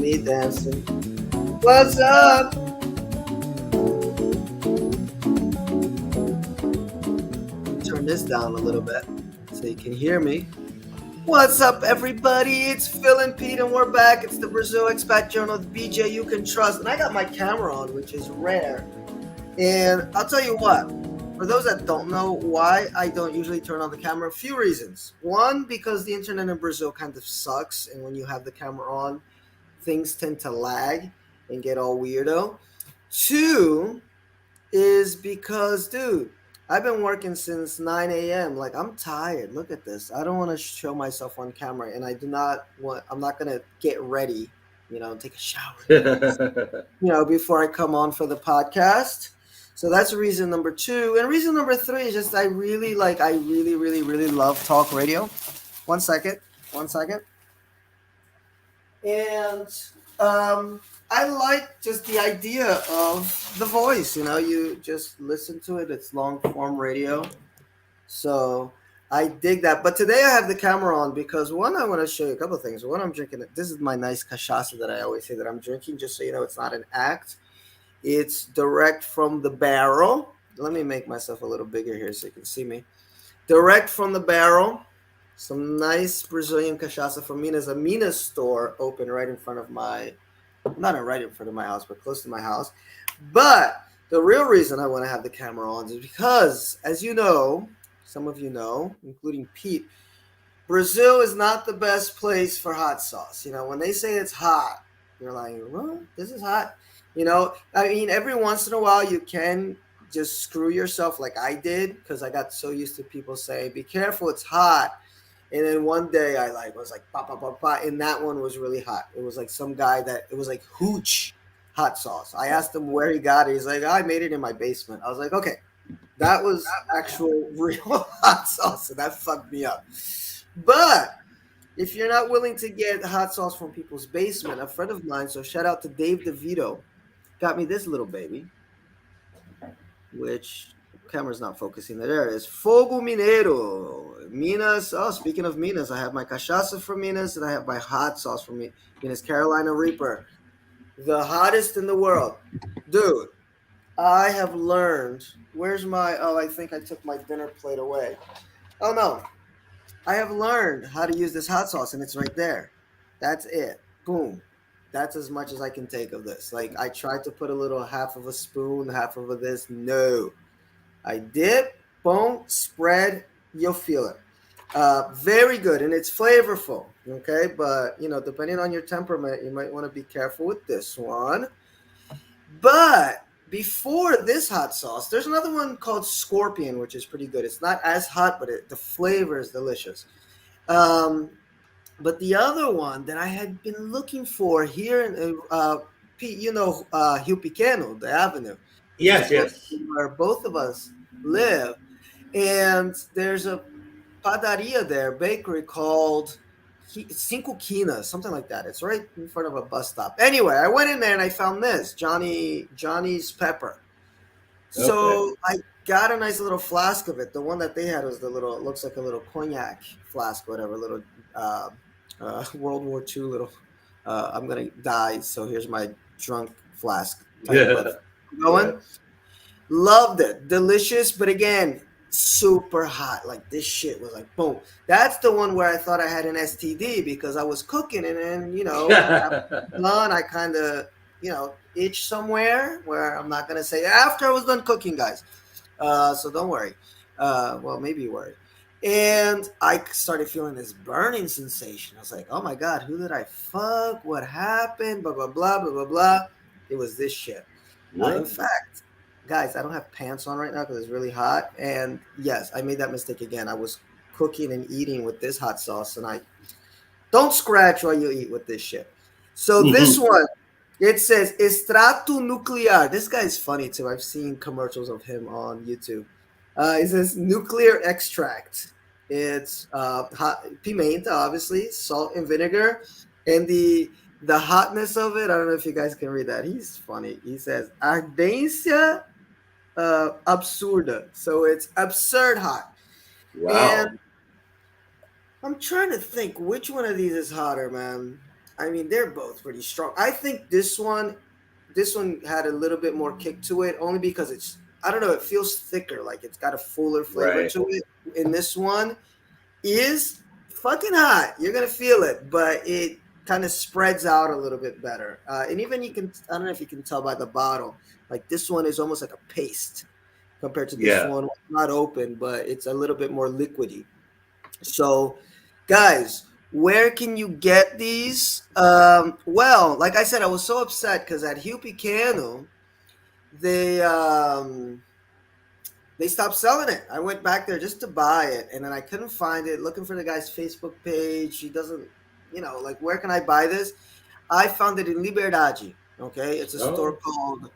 me dancing. What's up? Turn this down a little bit so you can hear me. What's up, everybody? It's Phil and Pete, and we're back. It's the Brazil Expat Journal, the BJ you can trust. And I got my camera on, which is rare. And I'll tell you what, for those that don't know why I don't usually turn on the camera, a few reasons. One, because the internet in Brazil kind of sucks, and when you have the camera on, things tend to lag and get all weirdo. Two is because, dude, I've been working since 9 a.m. Like, I'm tired. Look at this. I don't want to show myself on camera, and I'm not going to get ready, take a shower, before I come on for the podcast. So that's reason number two. And reason number three is just I really, really love talk radio. One second. And I like just the idea of the voice. You just listen to it. It's long form radio. So I dig that. But today I have the camera on because, one, I want to show you a couple of things. One, I'm drinking it. This is my nice cachaça that I always say that I'm drinking, just so you know it's not an act. It's direct from the barrel. Let me make myself a little bigger here so you can see me. Direct from the barrel. Some nice Brazilian cachaça from Minas. A Minas store open right in front of not right in front of my house, but close to my house. But the real reason I want to have the camera on is because, as you know, some of you know, including Pete, Brazil is not the best place for hot sauce. When they say it's hot, you're like, what? This is hot. Every once in a while you can just screw yourself like I did, because I got so used to people saying, be careful, it's hot. And then one day I was like, bah, bah, bah, bah, and that one was really hot. It was like some guy it was like hooch hot sauce. I asked him where he got it. He's like, I made it in my basement. I was like, okay, that was actual real hot sauce, and that fucked me up. But if you're not willing to get hot sauce from people's basement, a friend of mine, so shout out to Dave DeVito, got me this little baby, which camera's not focusing. There it is. Fogo Mineiro. Minas. Oh, speaking of Minas, I have my cachaça from Minas, and I have my hot sauce from Minas Carolina Reaper. The hottest in the world. Dude, I have learned. Where's I think I took my dinner plate away. Oh, no. I have learned how to use this hot sauce, and it's right there. That's it. Boom. That's as much as I can take of this. Like, I tried to put a little half of a spoon, half of this. No. I dip, boom, spread, you'll feel it. Very good, and it's flavorful, okay? But, depending on your temperament, you might want to be careful with this one. But before this hot sauce, there's another one called Scorpion, which is pretty good. It's not as hot, but the flavor is delicious. But the other one that I had been looking for here in Pete, Rio Pequeno, the avenue. Yes. Where both of us live. And there's a padaria there, bakery called Cinco Quinas, something like that. It's right in front of a bus stop. Anyway, I went in there and I found this, Johnny's Pepper. So I got a nice little flask of it. The one that they had was it looks like a little cognac flask, whatever, little World War II little, I'm going to die, so here's my drunk flask type of going. Yeah. Loved it. Delicious, but again, super hot. Like, this shit was like, boom. That's the one where I thought I had an STD because I was cooking and then, I kind of, itch somewhere where I'm not going to say after I was done cooking, guys. So don't worry. Well, maybe you worry. And I started feeling this burning sensation. I was like, oh my God, who did I fuck? What happened? Blah, blah, blah, blah, blah, blah. It was this shit. In fact, guys, I don't have pants on right now because it's really hot. And yes, I made that mistake again. I was cooking and eating with this hot sauce, and I don't scratch while you eat with this shit. So this one, it says extrato nuclear. This guy's funny too. I've seen commercials of him on YouTube. It says nuclear extract. It's hot pimenta, obviously, salt and vinegar, and the hotness of it. I don't know if you guys can read that. He's funny. He says ardência absurda. So it's absurd hot. Wow. And I'm trying to think which one of these is hotter, man. I mean, they're both pretty strong. I think this one had a little bit more kick to it, only because it's, I don't know, it feels thicker, like it's got a fuller flavor Right. to it. In this one is fucking hot. You're gonna feel it, but it kind of spreads out a little bit better. And even you can, I don't know if you can tell by the bottle, like this one is almost like a paste compared to this Yeah. one. Not open, but it's a little bit more liquidy. So, guys, where can you get these? Well, like I said, I was so upset because at Hugh Picano, they um, they stopped selling it. I went back there just to buy it, and then I couldn't find it. Looking for the guy's Facebook page, he doesn't. Like, where can I buy this? I found it in Liberdade. Okay, it's a store Oh, called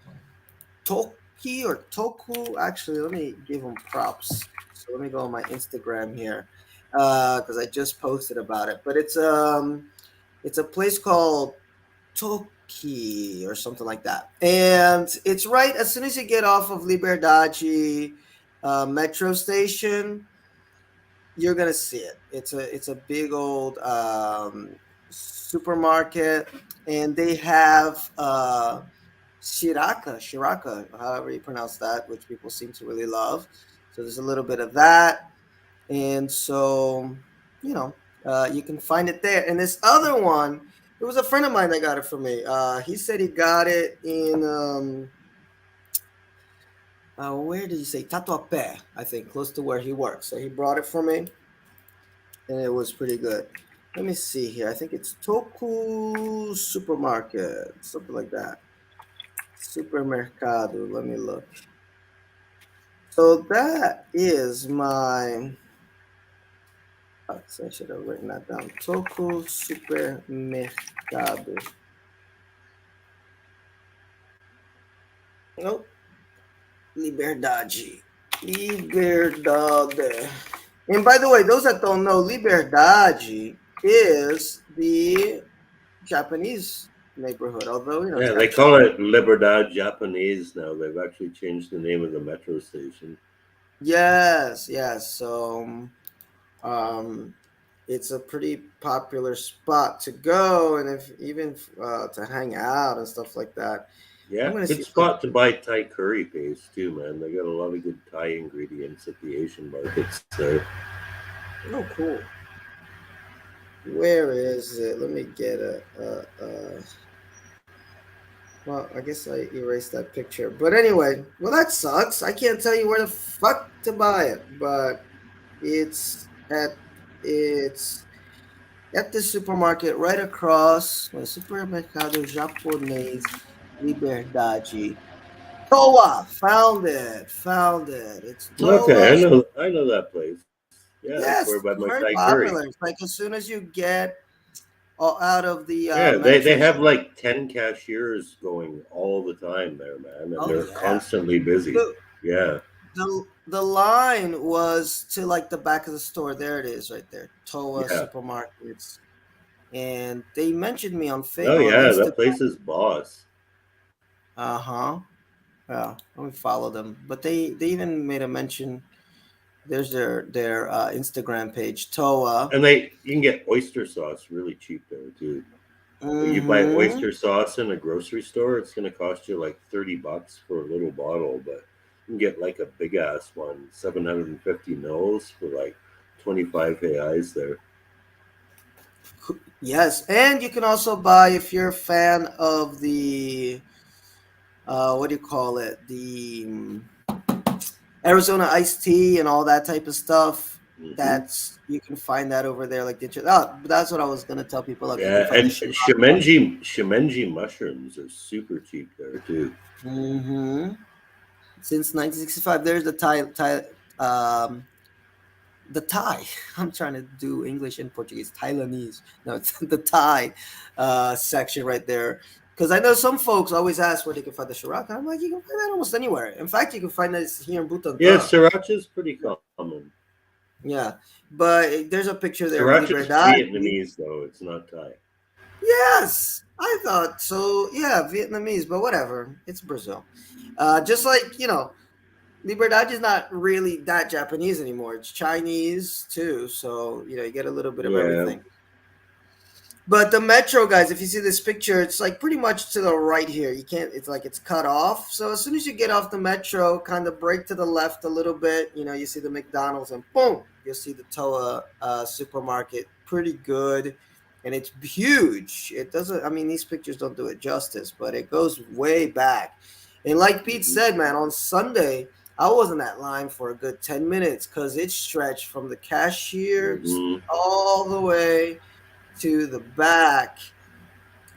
Toki or Toku. Actually, let me give them props. So let me go on my Instagram here, because I just posted about it. But it's a place called Toki or something like that, and it's right as soon as you get off of Liberdade metro station. You're gonna see it. It's a big old supermarket, and they have Shiraka, however you pronounce that, which people seem to really love. So there's a little bit of that, and so you know you can find it there. And this other one, it was a friend of mine that got it for me. He said he got it in where did he say, Tatuapé, I think, close to where he works. So he brought it for me, and it was pretty good. Let me see here. I think it's Toku Supermarket, something like that. Supermercado. Let me look. So that is my. So I should have written that down. Toku Supermercado. Nope. Liberdade. Liberdade. And by the way, those that don't know, Liberdade is the Japanese neighborhood. Although it's yeah. They got call Chinese. it Liberdad Japanese now. They've actually changed the name of the metro station. Yes, yes. So, um, it's a pretty popular spot to go, and if even to hang out and stuff like that. I'm Yeah, gonna good see if I spot to buy Thai curry paste too, man. They got a lot of good Thai ingredients at the Asian markets there. can. Oh, cool. Where is it? Let me get a. Well, I guess I erased that picture. But anyway, well, that sucks. I can't tell you where the fuck to buy it, but it's at it's at the supermarket right across the Supermercado Japonês Liberdade. Toa, found it. It's Okay, Toa. I know that place. Yeah, that's where I buy Yes, my it's Thai very curry. popular. It's like as soon as you get out of the Yeah, they metro. have like 10 cashiers going all the time there, man, and Oh they're yeah. constantly busy. The, Yeah, the line was to like the back of the store. There it is, right there. Toa yeah. Supermarkets, and they mentioned me on Oh On yeah, Instagram. that place is boss. Uh huh. Yeah, let me follow them. But they even made a mention. There's their Instagram page, Toa. And you can get oyster sauce really cheap there too. You buy Mm-hmm. oyster sauce in a grocery store, it's gonna cost you like $30 for a little bottle, but you can get like a big ass one, 750 mils for like 25 reais there. Yes, and you can also buy if you're a fan of the what do you call it? The Arizona iced tea and all that type of stuff. Hmm. That's you can find that over there. Like that's what I was gonna tell people. Like you can Yeah, find the and shiraka. shimenji mushrooms are super cheap there too. Mm-hmm. Since 1965, there's um, the Thai. I'm trying to do English and Portuguese. Thailandese. No, it's the Thai section right there. Because I know some folks always ask where they can find the shiraka. I'm like, you can find that almost anywhere. In fact, you can find this here in Yeah, Butantã. sriracha is pretty common. Yeah, but there's a picture there of Sriracha is Liberdade. Vietnamese though; it's not Thai. Yes, I thought so. Yeah, Vietnamese, but whatever. It's Brazil. Just like Liberdade is not really that Japanese anymore. It's Chinese too, so you get a little bit of Yeah, everything. But the metro, guys, if you see this picture, it's like pretty much to the right here. You can't, it's like it's cut off. So as soon as you get off the metro, kind of break to the left a little bit, you see the McDonald's and boom, you'll see the Toa supermarket. Pretty good. And it's huge. It doesn't, I mean, these pictures don't do it justice, but it goes way back. And like Pete Mhm. said, man, on Sunday, I was in that line for a good 10 minutes because it stretched from the cashier Mhm. all the way to the back.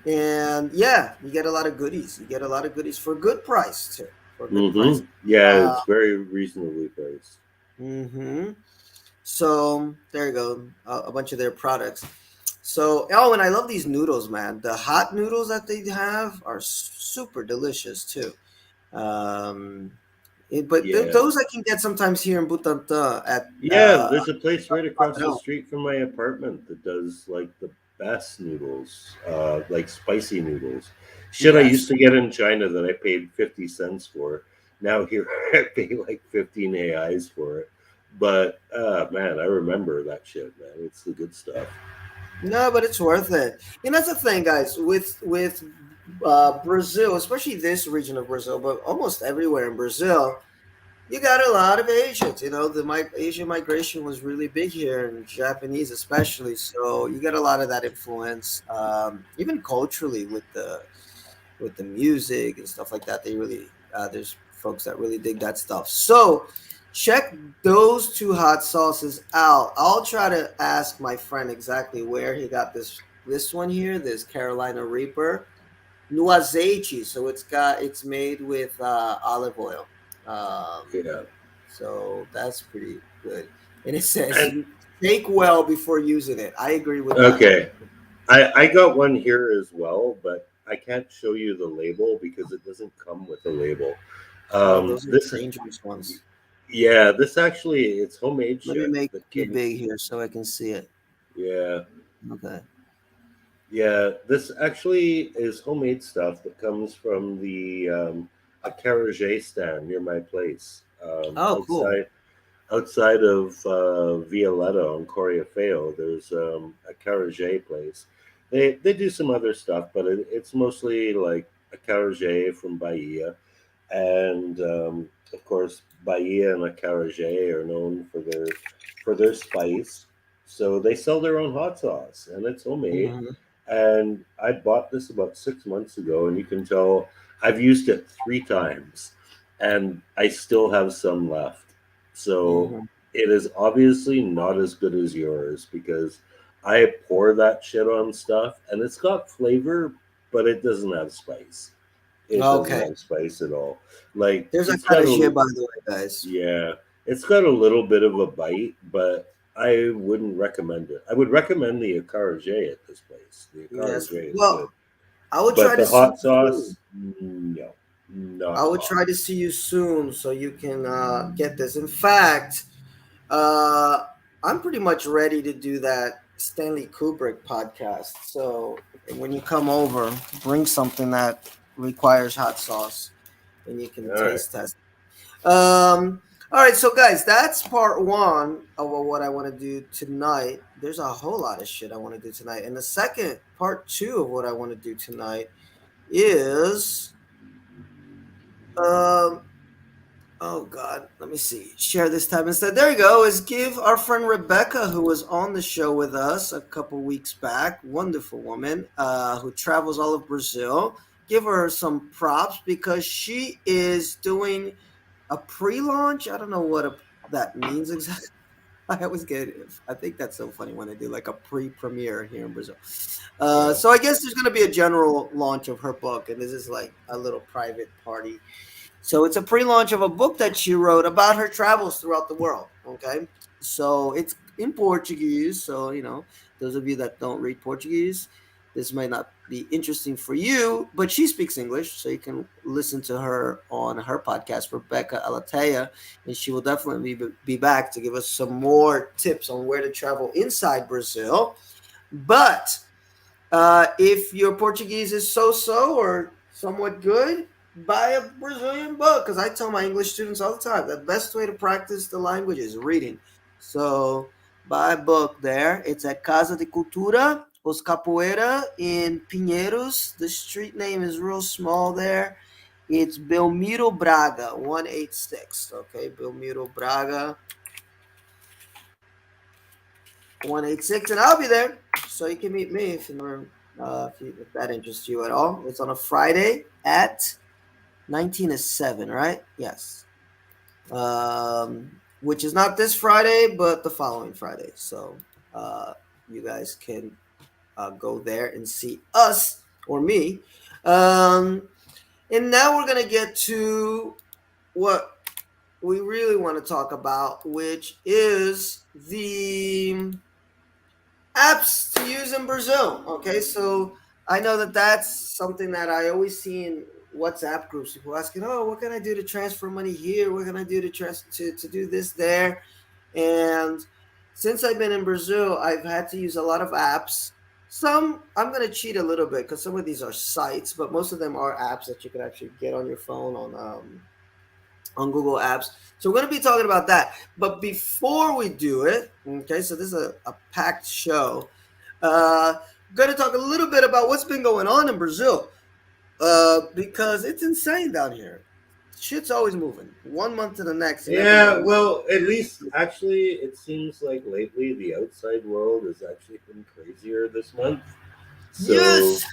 And yeah, you get a lot of goodies. You get a lot of goodies for a good price too. For a good price. Mhm. Yeah, Uh, it's very reasonably priced. hmm So there you go. A bunch of their products. So oh, and I love these noodles, man. The hot noodles that they have are super delicious too. Um, but Yeah. those I can get sometimes here in Butanta at Yeah, there's a place right across the Padrón. street from my apartment that does like the best noodles, like spicy noodles. Shit, I used Yes. to get in China that I paid 50 cents for. Now here I pay like 15 AIs for it. But man, I remember that shit, man. It's the good stuff. No, but it's worth it. And that's the thing, guys, with Brazil, especially this region of Brazil, but almost everywhere in Brazil, you got a lot of Asians. Asian migration was really big here, and Japanese especially. So you get a lot of that influence, even culturally with the music and stuff like that. They really there's folks that really dig that stuff. So check those two hot sauces out. I'll try to ask my friend exactly where he got this one here, this Carolina Reaper no azeite. So it's made with olive oil. Yeah. So that's pretty good. And it says And you shake well before using it. I agree with that. okay, I got one here as well, but I can't show you the label because it doesn't come with a label. Oh, those are This dangerous ones. Yeah, this actually it's homemade Let me shit make that it came. big here so I can see it. Yeah, Okay. yeah. This actually is homemade stuff that comes from the a carriage stand near my place, Oh, cool. outside of Violetta on Corriafeo. There's a carriage place. They do some other stuff, but it's mostly like a carriage from Bahia. And of course, Bahia and Acarajé are known for their spice. So they sell their own hot sauce, and it's homemade. Hmm. And I bought this about 6 months ago, and you can tell I've used it 3 times, and I still have some left. So Hmm. it is obviously not as good as yours because I pour that shit on stuff, and it's got flavor, but it doesn't have spice. It doesn't Okay. have spice at all. Like There's a it's got carriage a by the way, guys. yeah, it's got a little bit of a bite, but I wouldn't recommend it. I would recommend the Acarajé at this place. The Yes. Acarajé is Well, good, I will try but to the see hot you soon. sauce, no, not I at will all. try to see you soon so you can get this. In fact, Uh, I'm pretty much ready to do that Stanley Kubrick podcast. So when you come over, bring something that requires hot sauce, and you can All right, taste test. All right, so guys, that's part one of what I want to do tonight. There's a whole lot of shit I want to do tonight, and the second part two of what I want to do tonight is um oh God, let me see. Share this time instead. There you go. Is give our friend Rebecca, who was on the show with us a couple weeks back, wonderful woman, who travels all of Brazil. Give her some props because she is doing a pre-launch. I don't know what that means exactly. I always get it. I think that's so funny when they do like a pre-premiere here in Brazil. yeah, So I guess there's going to be a general launch of her book, and this is like a little private party, so it's a pre-launch of a book that she wrote about her travels throughout the world. Okay, so it's in Portuguese. So those of you that don't read Portuguese, this might not be interesting for you. But she speaks English, so you can listen to her on her podcast, Rebecca Alatea, and she will definitely be back to give us some more tips on where to travel inside Brazil. But if your Portuguese is so or somewhat good, buy a Brazilian book. Because I tell my English students all the time the best way to practice the language is reading. So buy a book there. It's at Casa de Cultura Os Capoeira in Pinheiros. The street name is real small there. It's Belmiro Braga, 186. Okay, Belmiro Braga, 186. And I'll be there. So you can meet me if that interests you at all. It's on a Friday at 19 to 7, right? Yes. Which is not this Friday, but the following Friday. So you guys can go there and see us or me. Um, and now we're going to get to what we really want to talk about, which is the apps to use in Brazil. Okay, so I know that that's something that I always see in WhatsApp groups. People asking, "Oh, what can I do to transfer money here? What can I do to do this there?" And since I've been in Brazil, I've had to use a lot of apps. Some I'm gonna cheat a little bit because some of these are sites, but most of them are apps that you can actually get on your phone on Google Apps. So we're going to be talking about that. But before we do it, okay, so this is a packed show. I'm going to talk a little bit about what's been going on in Brazil because it's insane down here. Shit's always moving, 1 month to the next, and Yeah, everybody's well, at least actually, it seems like lately the outside world has actually been crazier this month. So yes.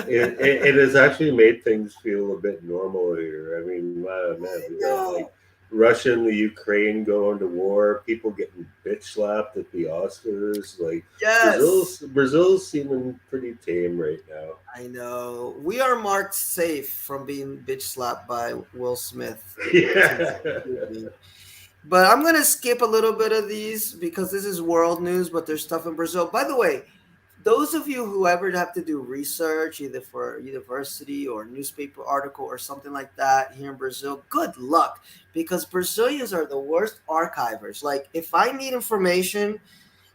it has actually made things feel a bit normal here. I mean, man, we got like No. Russia and the Ukraine going to war, people getting bitch slapped at the Oscars. Like Yes. Brazil's seeming pretty tame right now. I know. We are marked safe from being bitch slapped by Will Smith since Yeah, the movie. But I'm gonna skip a little bit of these because this is world news, but there's stuff in Brazil. By the way, those of you who ever have to do research, either for university or newspaper article or something like that here in Brazil, good luck because Brazilians are the worst archivers. Like, if I need information,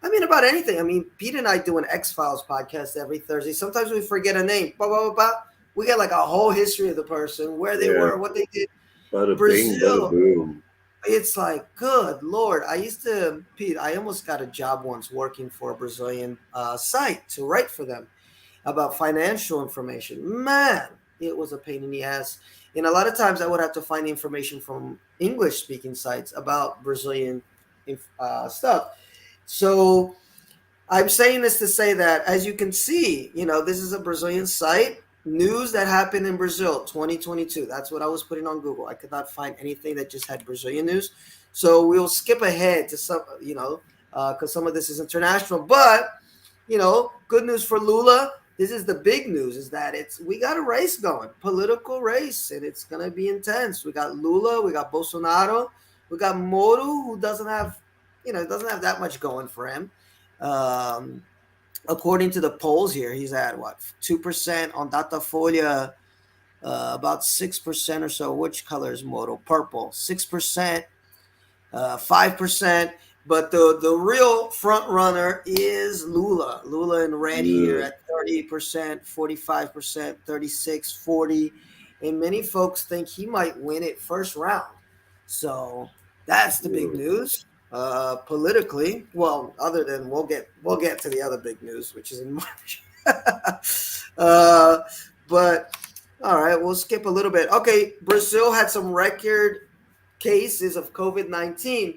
I mean, about anything. I mean, Pete and I do an X Files podcast every Thursday. Sometimes we forget a name. Blah, blah, blah, blah. We get like a whole history of the person, where they yeah. were, what they did. Bada bing, bada Brazil, boom. it's like, good Lord. I used to, Pete, I almost got a job once working for a Brazilian site to write for them about financial information. Man, it was a pain in the ass. And a lot of times I would have to find information from English speaking sites about Brazilian stuff. So I'm saying this to say that, as you can see, this is a Brazilian site. News that happened in Brazil 2022. That's what I was putting on Google. I could not find anything that just had Brazilian news. So we'll skip ahead to some, because some of this is international. But, good news for Lula. This is the big news, is that we got a race going, political race, and it's going to be intense. We got Lula, we got Bolsonaro, we got Moro, who doesn't have that much going for him. Um, According to the polls here, he's at what, 2% on Datafolha, about 6% or so. Which color is Moto? Purple. 6%, 5%. But the real front runner is Lula. Lula in red here Ugh. at 30%, 45%, 36, 40. And many folks think he might win it first round. So that's the big Ugh. news. Politically, well, other than we'll get to the other big news, which is in March. uh, but all right, we'll skip a little bit. Okay, Brazil had some record cases of COVID-19,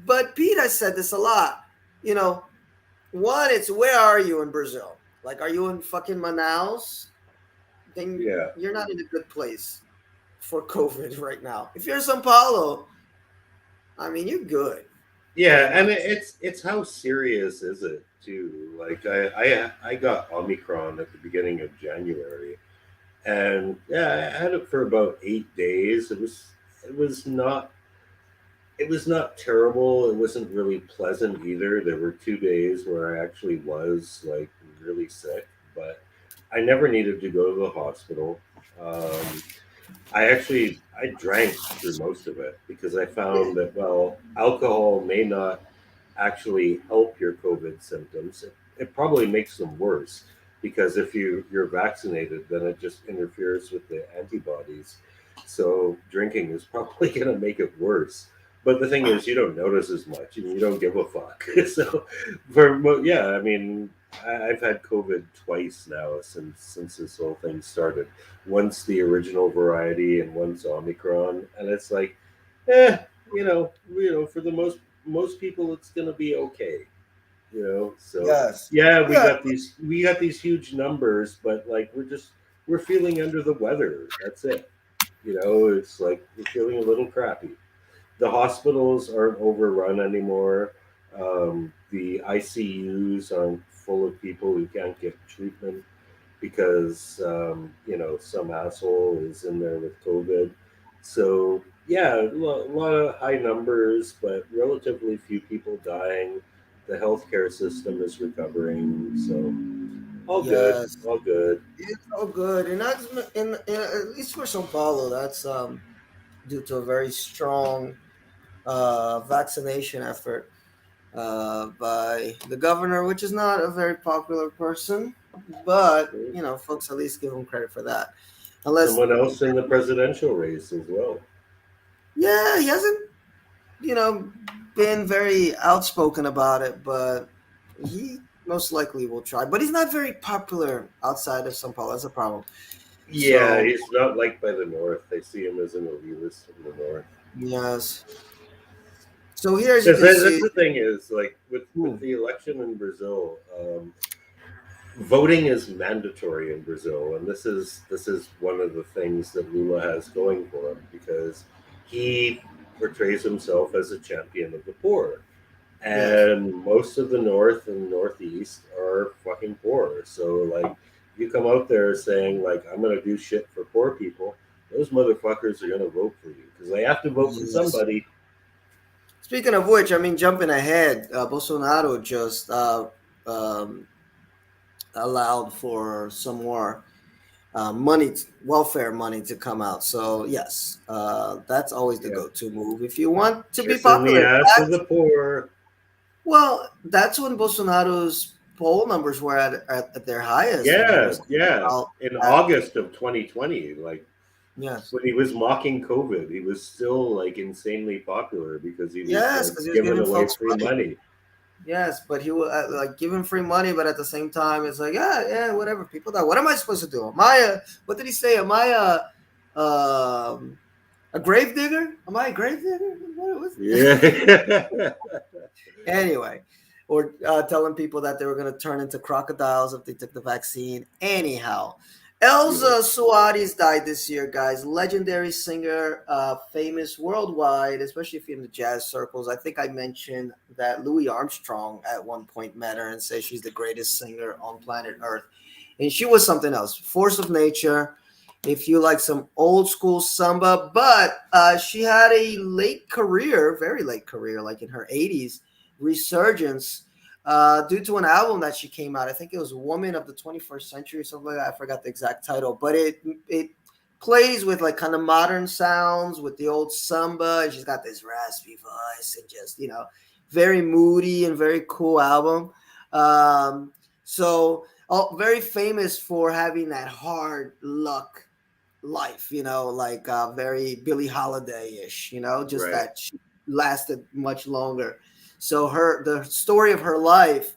but Pete has said this a lot. You know, one, it's where are you in Brazil? Like, are you in fucking Manaus? Then Yeah. you're not in a good place for COVID right now. If you're in Sao Paulo, I mean, you're good, Yeah, pretty and much. it's how serious is it too? Like I got Omicron at the beginning of January, and yeah, I had it for about 8 days. It was not terrible. It wasn't really pleasant either. There were 2 days where I actually was like really sick, but I never needed to go to the hospital. Um, I drank through most of it because I found that, well, alcohol may not actually help your COVID symptoms. It probably makes them worse because if you're vaccinated, then it just interferes with the antibodies. So drinking is probably going to make it worse. But the thing is, you don't notice as much and you don't give a fuck. So, yeah, I mean, I've had COVID twice now since this whole thing started. Once the original variety and once Omicron, and it's like, eh, for the most people, it's gonna be okay. So Yes. yeah, we Yeah. got these huge numbers, but like we're feeling under the weather. That's it. It's like we're feeling a little crappy. The hospitals aren't overrun anymore. The ICUs aren't full of people who can't get treatment because some asshole is in there with COVID. So yeah, a lot of high numbers, but relatively few people dying. The healthcare system is recovering, so all good, Yes. all good. It's all good, and that's at least for São Paulo. That's due to a very strong vaccination effort by the governor, which is not a very popular person, but folks at least give him credit for that. Unless, Someone else in the presidential race as well. yeah, he hasn't, you know, been very outspoken about it, but he most likely will try. But he's not very popular outside of São Paulo. That's a problem. Yeah, So, he's not liked by the North. They see him as an elitist from the North. yes. So here, as you Because can that's see, the thing is like with hmm, the election in Brazil, voting is mandatory in Brazil, and this is one of the things that Lula has going for him because he portrays himself as a champion of the poor, yes, and most of the North and Northeast are fucking poor. So like, you come out there saying like I'm gonna do shit for poor people, those motherfuckers are gonna vote for you because they have to vote for yes. somebody. Speaking of which, I mean, jumping ahead, Bolsonaro just um, allowed for some more money, welfare money to come out. So yes, that's always the Yeah, go-to move if you want to be kissing the popular. ass of the poor. Well, that's when Bolsonaro's poll numbers were at their highest when he Yeah, was yeah. out. In At, August of 2020, like yes, when he was mocking COVID, he was still like insanely popular because he was yes, like because he was giving giving away folks free money. money. Yes, but he will like give him free money, but at the same time, it's like, yeah, yeah, whatever. People die. What am I supposed to do? Am I what did he say? Am I a grave digger? Am I a grave digger? What was Yeah. anyway? Or telling people that they were going to turn into crocodiles if they took the vaccine. Anyhow, Yeah. Elza Soares died this year, guys. Legendary singer, famous worldwide, especially if you're in the jazz circles. I think I mentioned that Louis Armstrong at one point met her and said she's the greatest singer on planet Earth. And she was something else. Force of nature. If you like some old school samba, but she had a late career, very late career, like in her 80s, resurgence due to an album that she came out. I think it was "Woman of the 21st Century" or something like that. I forgot the exact title, but it plays with like kind of modern sounds with the old samba, and she's got this raspy voice and just very moody and very cool album. So very famous for having that hard luck life, like very Billie Holiday-ish, just Right. that she lasted much longer. So the story of her life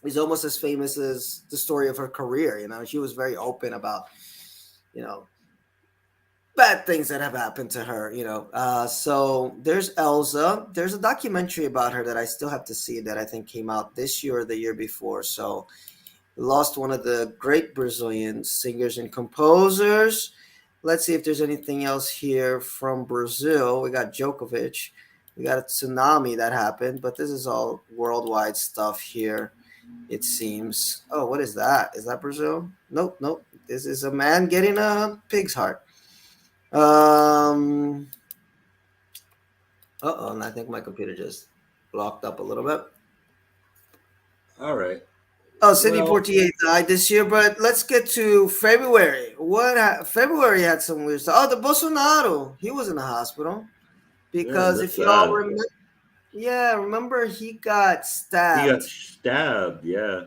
is almost as famous as the story of her career. She was very open about, you know, bad things that have happened to her. So there's Elza. There's a documentary about her that I still have to see that I think came out this year or the year before. So lost one of the great Brazilian singers and composers. Let's see if there's anything else here from Brazil. We got Djokovic. We got a tsunami that happened, but this is all worldwide stuff here, it seems. Oh, what is that? Is that Brazil? Nope, nope. This is a man getting a pig's heart. Uh-oh, and I think my computer just locked up a little bit. All right. Oh, Sidney Well, Portier died this year, but let's get to February. February had some weird stuff. Oh, the Bolsonaro, he was in the hospital yeah, I because if missed y'all that. remember, yeah, remember he got He got stabbed. stabbed. Yeah.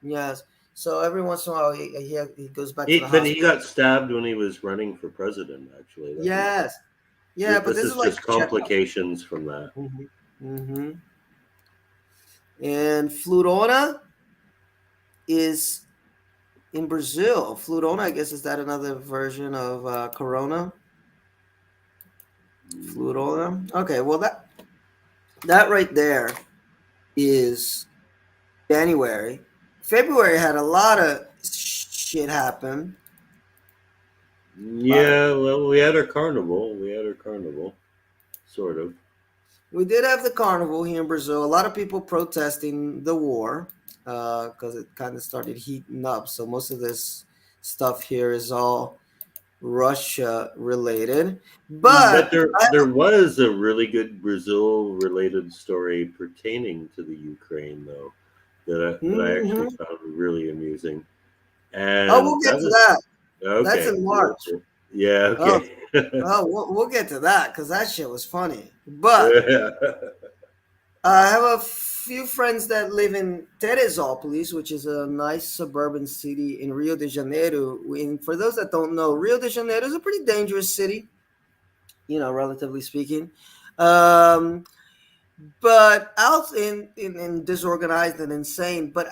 Yes, so every once in a while he goes back to the But he hospital. got stabbed when he was running for president. Actually, Yes, yeah, but this this is is like just checkup. complications from that. Mm-hmm. And Florona, is in Brazil. Florona, I guess, is that another version of Corona? Florona. Okay, well that right there is January. February had a lot of shit happen, but Yeah, well, we had our carnival. We had our carnival, sort of. we did have the carnival here in Brazil. A lot of people protesting the war because it kind of started heating up. So most of this stuff here is all Russia related. But But there was a really good Brazil related story pertaining to the Ukraine, though, that I actually mhm. found really amusing. Oh, And we'll get that to was that. That's okay, in cool, March. cool. Yeah, Oh, okay. we'll get to that because that shit was funny. But Yeah. I have a few friends that live in Teresópolis, which is a nice suburban city in Rio de Janeiro. And for those that don't know, Rio de Janeiro is a pretty dangerous city, relatively speaking. Um, but out in disorganized and insane. But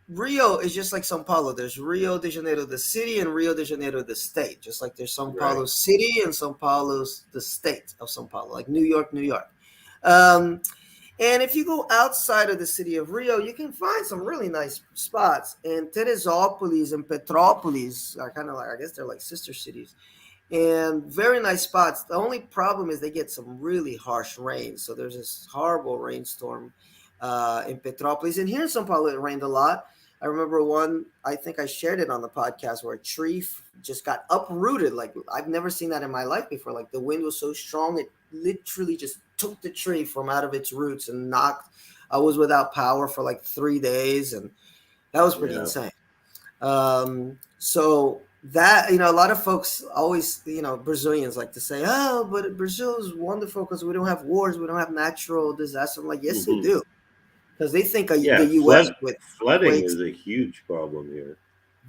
Rio is just like Sao Paulo. There's Rio de Janeiro, the city, and Rio de Janeiro, the state. Just like there's Sao Paulo Right. City and Sao Paulo's the state of Sao Paulo, like New York, New York. Um, and if you go outside of the city of Rio, you can find some really nice spots. And Teresópolis and Petrópolis are kind of like, I guess they're like sister cities and very nice spots. The only problem is they get some really harsh rain. So there's this horrible rainstorm in Petropolis. And here in Sao Paulo, it rained a lot. I remember one, I think I shared it on the podcast, where a tree just got uprooted. Like, I've never seen that in my life before. Like, the wind was so strong, it literally just took the tree from out of its roots and knocked. I was without power for like 3 days, and that was pretty Yeah. insane. So that, a lot of folks always, Brazilians like to say, "Oh, but Brazil is wonderful because we don't have wars, we don't have natural disasters." I'm like, yes, you Hmm. do, because they think of the Yeah, U.S. with flooding quakes. is a huge problem here.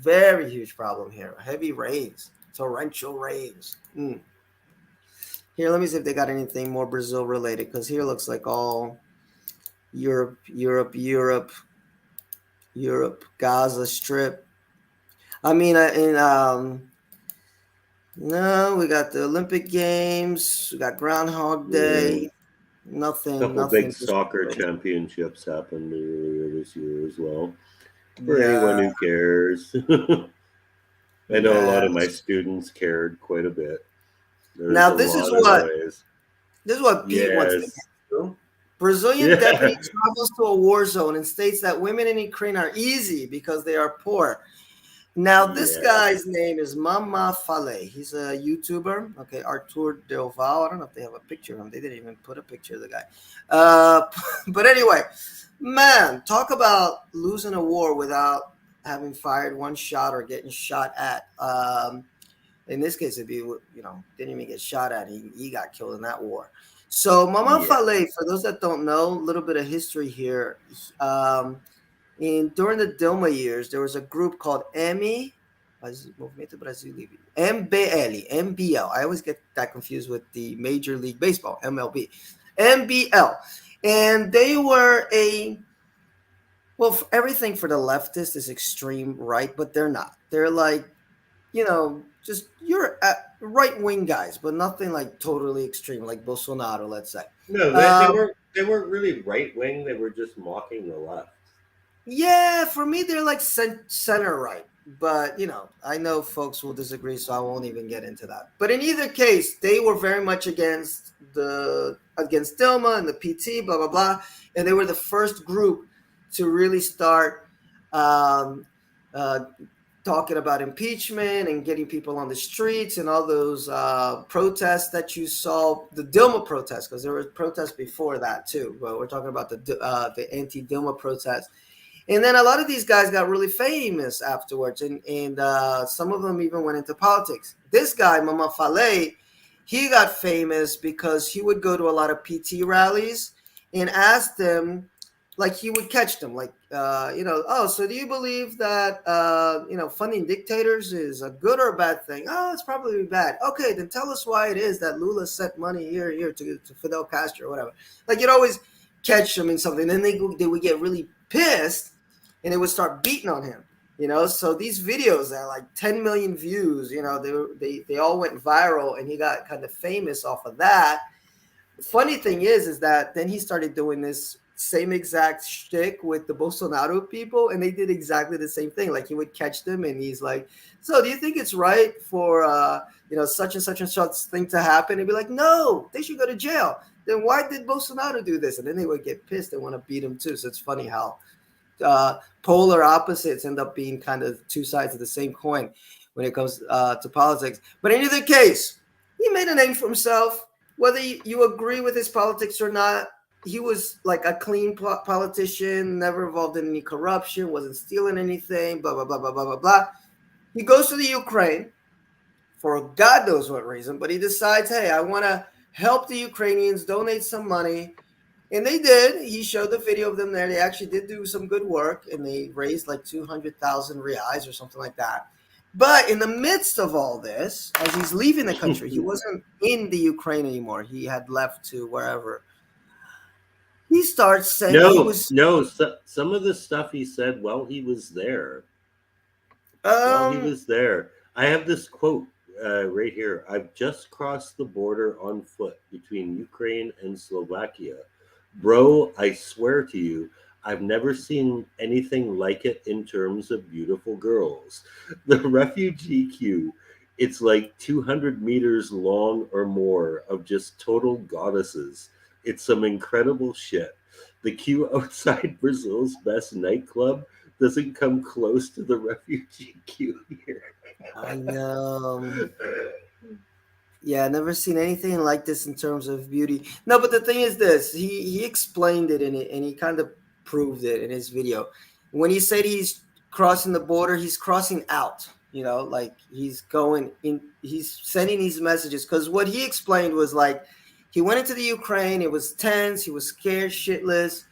Very huge problem here. Heavy rains, torrential rains. Here, let me see if they got anything more Brazil related, because here looks like all Europe, Europe, Europe, Europe, Gaza Strip. I mean, in no, we got the Olympic Games. We got Groundhog Yeah. Day. Nothing, Couple big nothing. soccer championships happened earlier this year as well. For anyone Yeah, who cares. I know a lot yeah. of my students cared quite a bit. There's Now a this is lot of what noise. Pete wants to get Yes. to. Brazilian Yeah. deputy travels to a war zone and states that women in Ukraine are easy because they are poor. Now this Yeah. guy's name is Mama Fale. He's a YouTuber. Okay, Artur Del Val. I don't know if they have a picture of him. They didn't even put a picture of the guy. But anyway, man, talk about losing a war without having fired one shot or getting shot at. In this case, it'd be, didn't even get shot at. He got killed in that war. So Mama Yeah. Fale, for those that don't know, a little bit of history here. During the Dilma years, there was a group called Movimento Brasil Livre, MBL, MBL. I always get that confused with the Major League Baseball, MLB, MBL, and they were everything for the leftists is extreme right, but they're not. They're like, just you're right wing guys, but nothing like totally extreme, like Bolsonaro, let's say. No, Um, they weren't really right wing. They were just mocking the left. Yeah, for me they're like center right, but I know folks will disagree, so I won't even get into that. But in either case, they were very much against Dilma and the PT, blah blah blah, and they were the first group to really start um, uh, talking about impeachment and getting people on the streets and all those protests that you saw, the Dilma protests, because there were protests before that too. But we're talking about the anti-Dilma protests, and then a lot of these guys got really famous afterwards, and some of them even went into politics. This guy, Mama Fale, he got famous because he would go to a lot of PT rallies and ask them, like he would catch them, like, oh, so do you believe that, funding dictators is a good or a bad thing? Oh, it's probably bad. Okay, then tell us why it is that Lula sent money here to Fidel Castro or whatever. Like, you'd always catch them in something. Then they would get really pissed, and they would start beating on him. So these videos that are like 10 million views, they all went viral, and he got kind of famous off of that. The funny thing is that then he started doing this same exact shtick with the Bolsonaro people, and they did exactly the same thing. Like, he would catch them, and he's like, "So, do you think it's right for such and such thing to happen?" And be like, "No, they should go to jail." Then why did Bolsonaro do this? And then they would get pissed and want to beat him too. So it's funny how polar opposites end up being kind of two sides of the same coin when it comes to politics. But in either case, he made a name for himself. Whether you agree with his politics or not, he was like a clean politician, never involved in any corruption, wasn't stealing anything, blah, blah, blah, blah, blah, blah, blah. He goes to the Ukraine for God knows what reason, but he decides, hey, I want to help the Ukrainians, donate some money. And they did. He showed the video of them there. They actually did do some good work, and they raised like 200,000 reais or something like that. But in the midst of all this, as he's leaving the country, he wasn't in the Ukraine anymore. He had left to wherever. He starts saying he No, was no. Some of the stuff he said while he was there, um I have this quote right here. I've just crossed the border on foot between Ukraine and Slovakia. Bro, I swear to you, I've never seen anything like it in terms of beautiful girls. The refugee queue, it's like 200 meters long or more of just total goddesses. It's some incredible shit. The queue outside Brazil's best nightclub doesn't come close to the refugee queue here. I know. Yeah, never seen anything like this in terms of beauty. No, but the thing is this: he explained it in it, and he kind of proved it in his video. When he said he's crossing the border, he's crossing out. Like, he's going in. He's sending these messages, because what he explained was like, he went into the Ukraine. It was tense. He was scared shitless.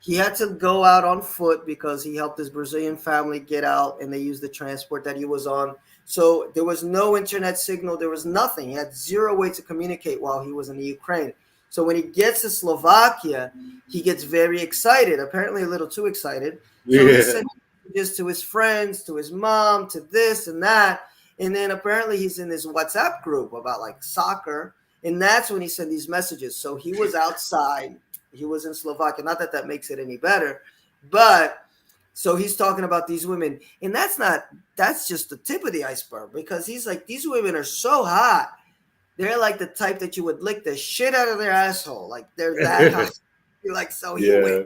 He had to go out on foot because he helped his Brazilian family get out, and they used the transport that he was on. So there was no internet signal. There was nothing. He had zero way to communicate while he was in the Ukraine. So when he gets to Slovakia, he gets very excited, apparently a little too excited. So he Yeah. sent messages to his friends, to his mom, to this and that. And then apparently he's in this WhatsApp group about like soccer. And that's when he sent these messages. So he was outside. He was in Slovakia. Not that that makes it any better, but so he's talking about these women, and that's just the tip of the iceberg, because he's like, these women are so hot. They're like the type that you would lick the shit out of their asshole. Like, they're that hot. Like, so Yeah.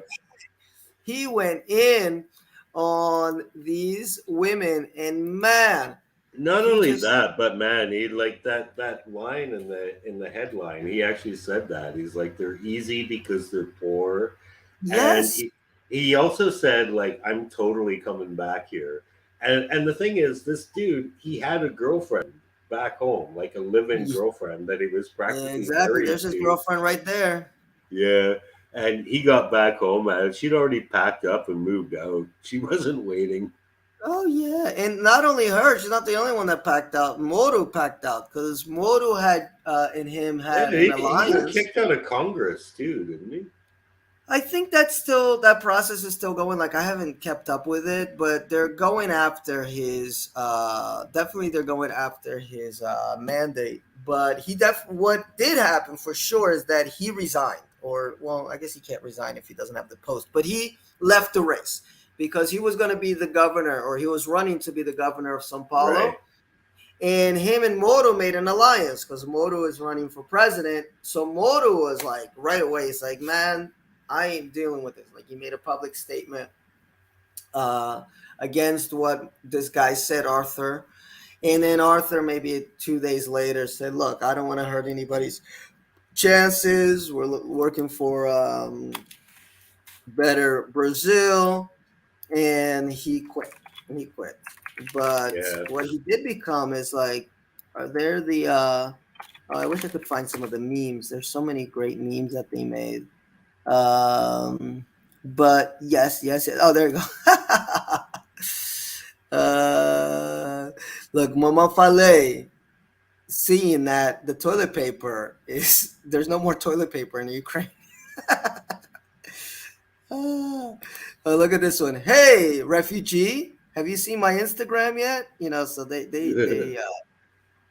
he went in on these women, and man, Not he only just that, but man, he like that line in the headline. He actually said that. He's like, they're easy because they're poor, and yes. he also said like, I'm totally coming back here. And the thing is, this dude, he had a girlfriend back home, like a live-in girlfriend that he was Yeah, practically exactly. married There's his to. girlfriend right there. Yeah. And he got back home and she'd already packed up and moved out. She wasn't waiting. Oh yeah, and not only her, she's not the only one that packed out. Moro packed out, because Moro had and him Yeah, had an he got alliance. kicked out of Congress too, didn't he? I think that's still, that process is still going. Like, I haven't kept up with it, but they're going after his. Definitely, they're going after his mandate. But what did happen for sure is that he resigned, or well, I guess he can't resign if he doesn't have the post. But he left the race because he was going to be the governor, or he was running to be the governor of São Right. Paulo. And him and Moro made an alliance because Moro is running for president. So Moro was like, right away, it's like, man, I ain't dealing with this. Like, he made a public statement uh, against what this guy said, Arthur. And then Arthur, maybe 2 days later, said, look, I don't want to hurt anybody's chances. We're working for better Brazil. And he quit. But Yeah. what he did become is like, are there the I wish I could find some of the memes. There's so many great memes that they made. But yes. Oh, there you go. Look, Mama Fale, seeing that the toilet paper is there's no more toilet paper in Ukraine. Ah, Oh, look at this one. Hey, refugee, have you seen my Instagram yet? So they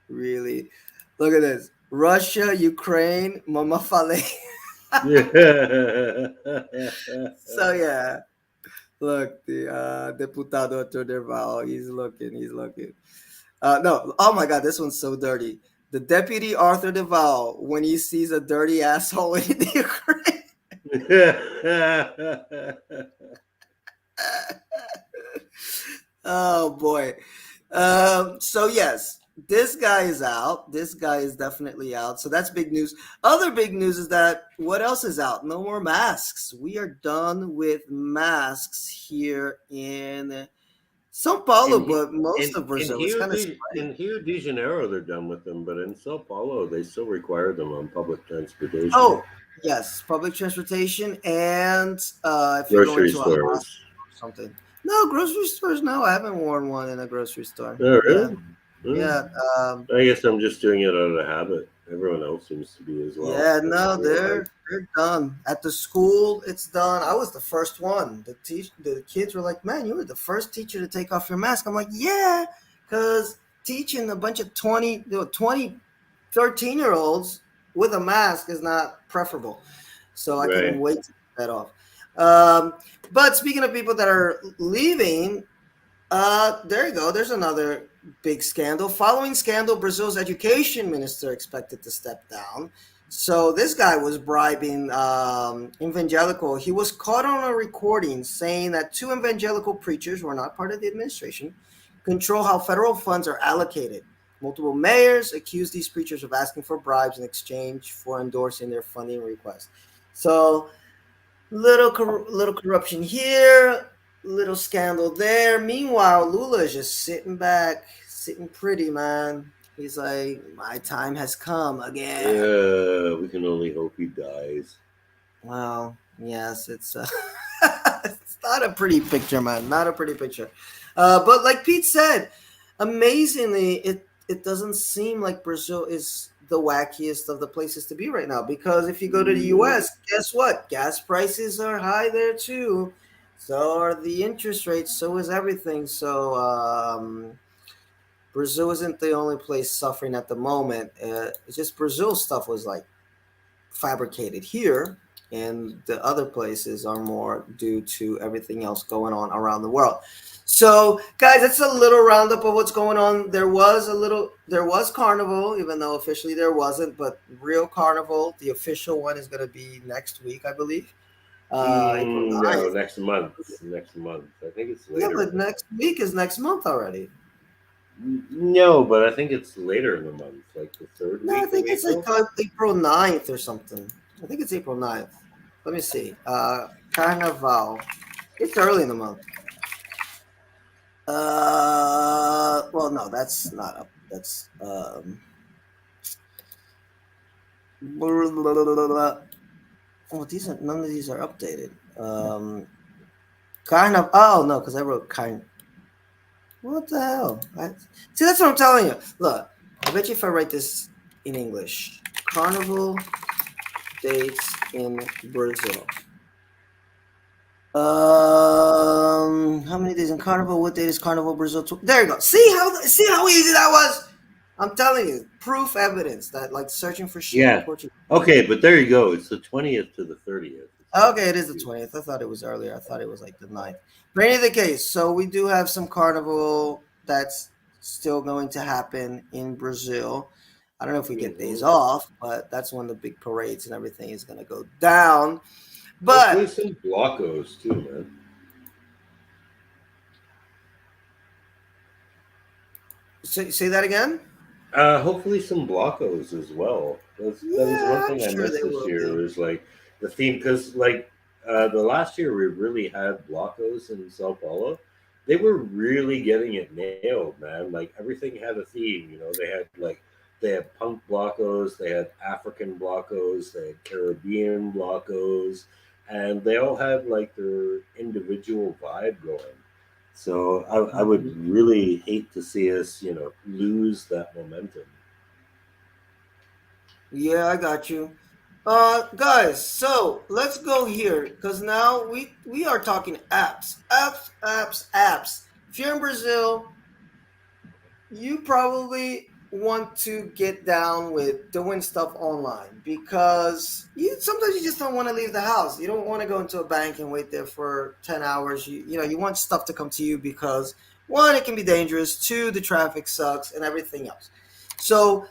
really look at this. Russia, Ukraine, Mama Fale. Yeah. So yeah, look, the Deputado Torderval, he's looking. No, oh my God, this one's so dirty. The deputy Arthur Deval, when he sees a dirty asshole in the Ukraine. Oh boy. So yes, this guy is out. This guy is definitely out. So that's big news. Other big news is that what else is out? No more masks. We are done with masks here in Sao Paulo, in but most in of Brazil is kind of spreading. In Rio de Janeiro, they're done with them, but in Sao Paulo, they still require them on public transportation, Oh, yes, public transportation and if you're going grocery to a hospital stores. or something. No, grocery stores. No, I haven't worn one in a grocery store. Oh, Yeah, really? Hmm. yeah. I guess I'm just doing it out of habit. Everyone else seems to be as well. Yeah, I didn't no, realize. they're done. At the school, it's done. I was the first one. The kids were like, "Man, you were the first teacher to take off your mask." I'm like, "Yeah, because teaching a bunch of 13 year olds with a mask is not preferable." So I couldn't Right. wait to get that off. Um, but speaking of people that are leaving, there you go. There's another big scandal. Following scandal, Brazil's education minister expected to step down. So this guy was bribing evangelical. He was caught on a recording saying that two evangelical preachers, who are not part of the administration, control how federal funds are allocated. Multiple mayors accused these preachers of asking for bribes in exchange for endorsing their funding request. So little corruption here, little scandal there. Meanwhile, Lula is just sitting back, sitting pretty, man. He's like, my time has come again. We can only hope he dies. Well, yes, it's it's not a pretty picture, man. Not a pretty picture. But like Pete said, amazingly, it doesn't seem like Brazil is the wackiest of the places to be right now. Because if you go to the Mm, U.S., guess what? Gas prices are high there too. So are the interest rates. So is everything. So Brazil isn't the only place suffering at the moment. It's just Brazil stuff was like fabricated here, and the other places are more due to everything else going on around the world. So, guys, that's a little roundup of what's going on. There was Carnival, even though officially there wasn't, but real Carnival, the official one is going to be next week, I believe, April no, 9th. next month. Next month. I think it's Yeah, later in but the month. next week is next month already. No, but I think it's later in the month, like the third No, I week of think it's like April. April 9th or something. I think it's April 9th. Let me see. Carnival. It's early in the month. Well, no, that's not up. That's oh, these are none of these are updated. Kind of. Oh no, because I wrote kind. What the hell? See, that's what I'm telling you. Look, I bet you if I write this in English, Carnival dates in Brazil. How many days in Carnival? What date is Carnival Brazil? There you go. See how easy that was. I'm telling you, proof evidence that like searching for sheep in Yeah. Portuguese. Okay, but there you go. It's the 20th to the 30th. It's not Okay, it is the confusing. 20th. I thought it was earlier. I thought it was like the 9th. But in any case, so we do have some Carnival that's still going to happen in Brazil. I don't know if we get days Hmm. off, but that's when the big parades and everything is going to go down. Hopefully, But some blockos too, man. say that again. Hopefully some blockos as well. That was one Yeah, I'm thing I sure missed they this will year be. was like the theme because the last year we really had blockos in Sao Paulo. They were really getting it nailed, man. Like everything had a theme. You know, they had punk blockos, they had African blockos, they had Caribbean blockos, and they all had like their individual vibe going. So I would Mhm. really hate to see us, lose that momentum. Yeah, I got you. Guys, so let's go here because now we are talking apps. If you're in Brazil, you probably want to get down with doing stuff online because you sometimes you just don't want to leave the house. You don't want to go into a bank and wait there for 10 hours. You know, you want stuff to come to you because one, it can be dangerous, two, the traffic sucks and everything else. So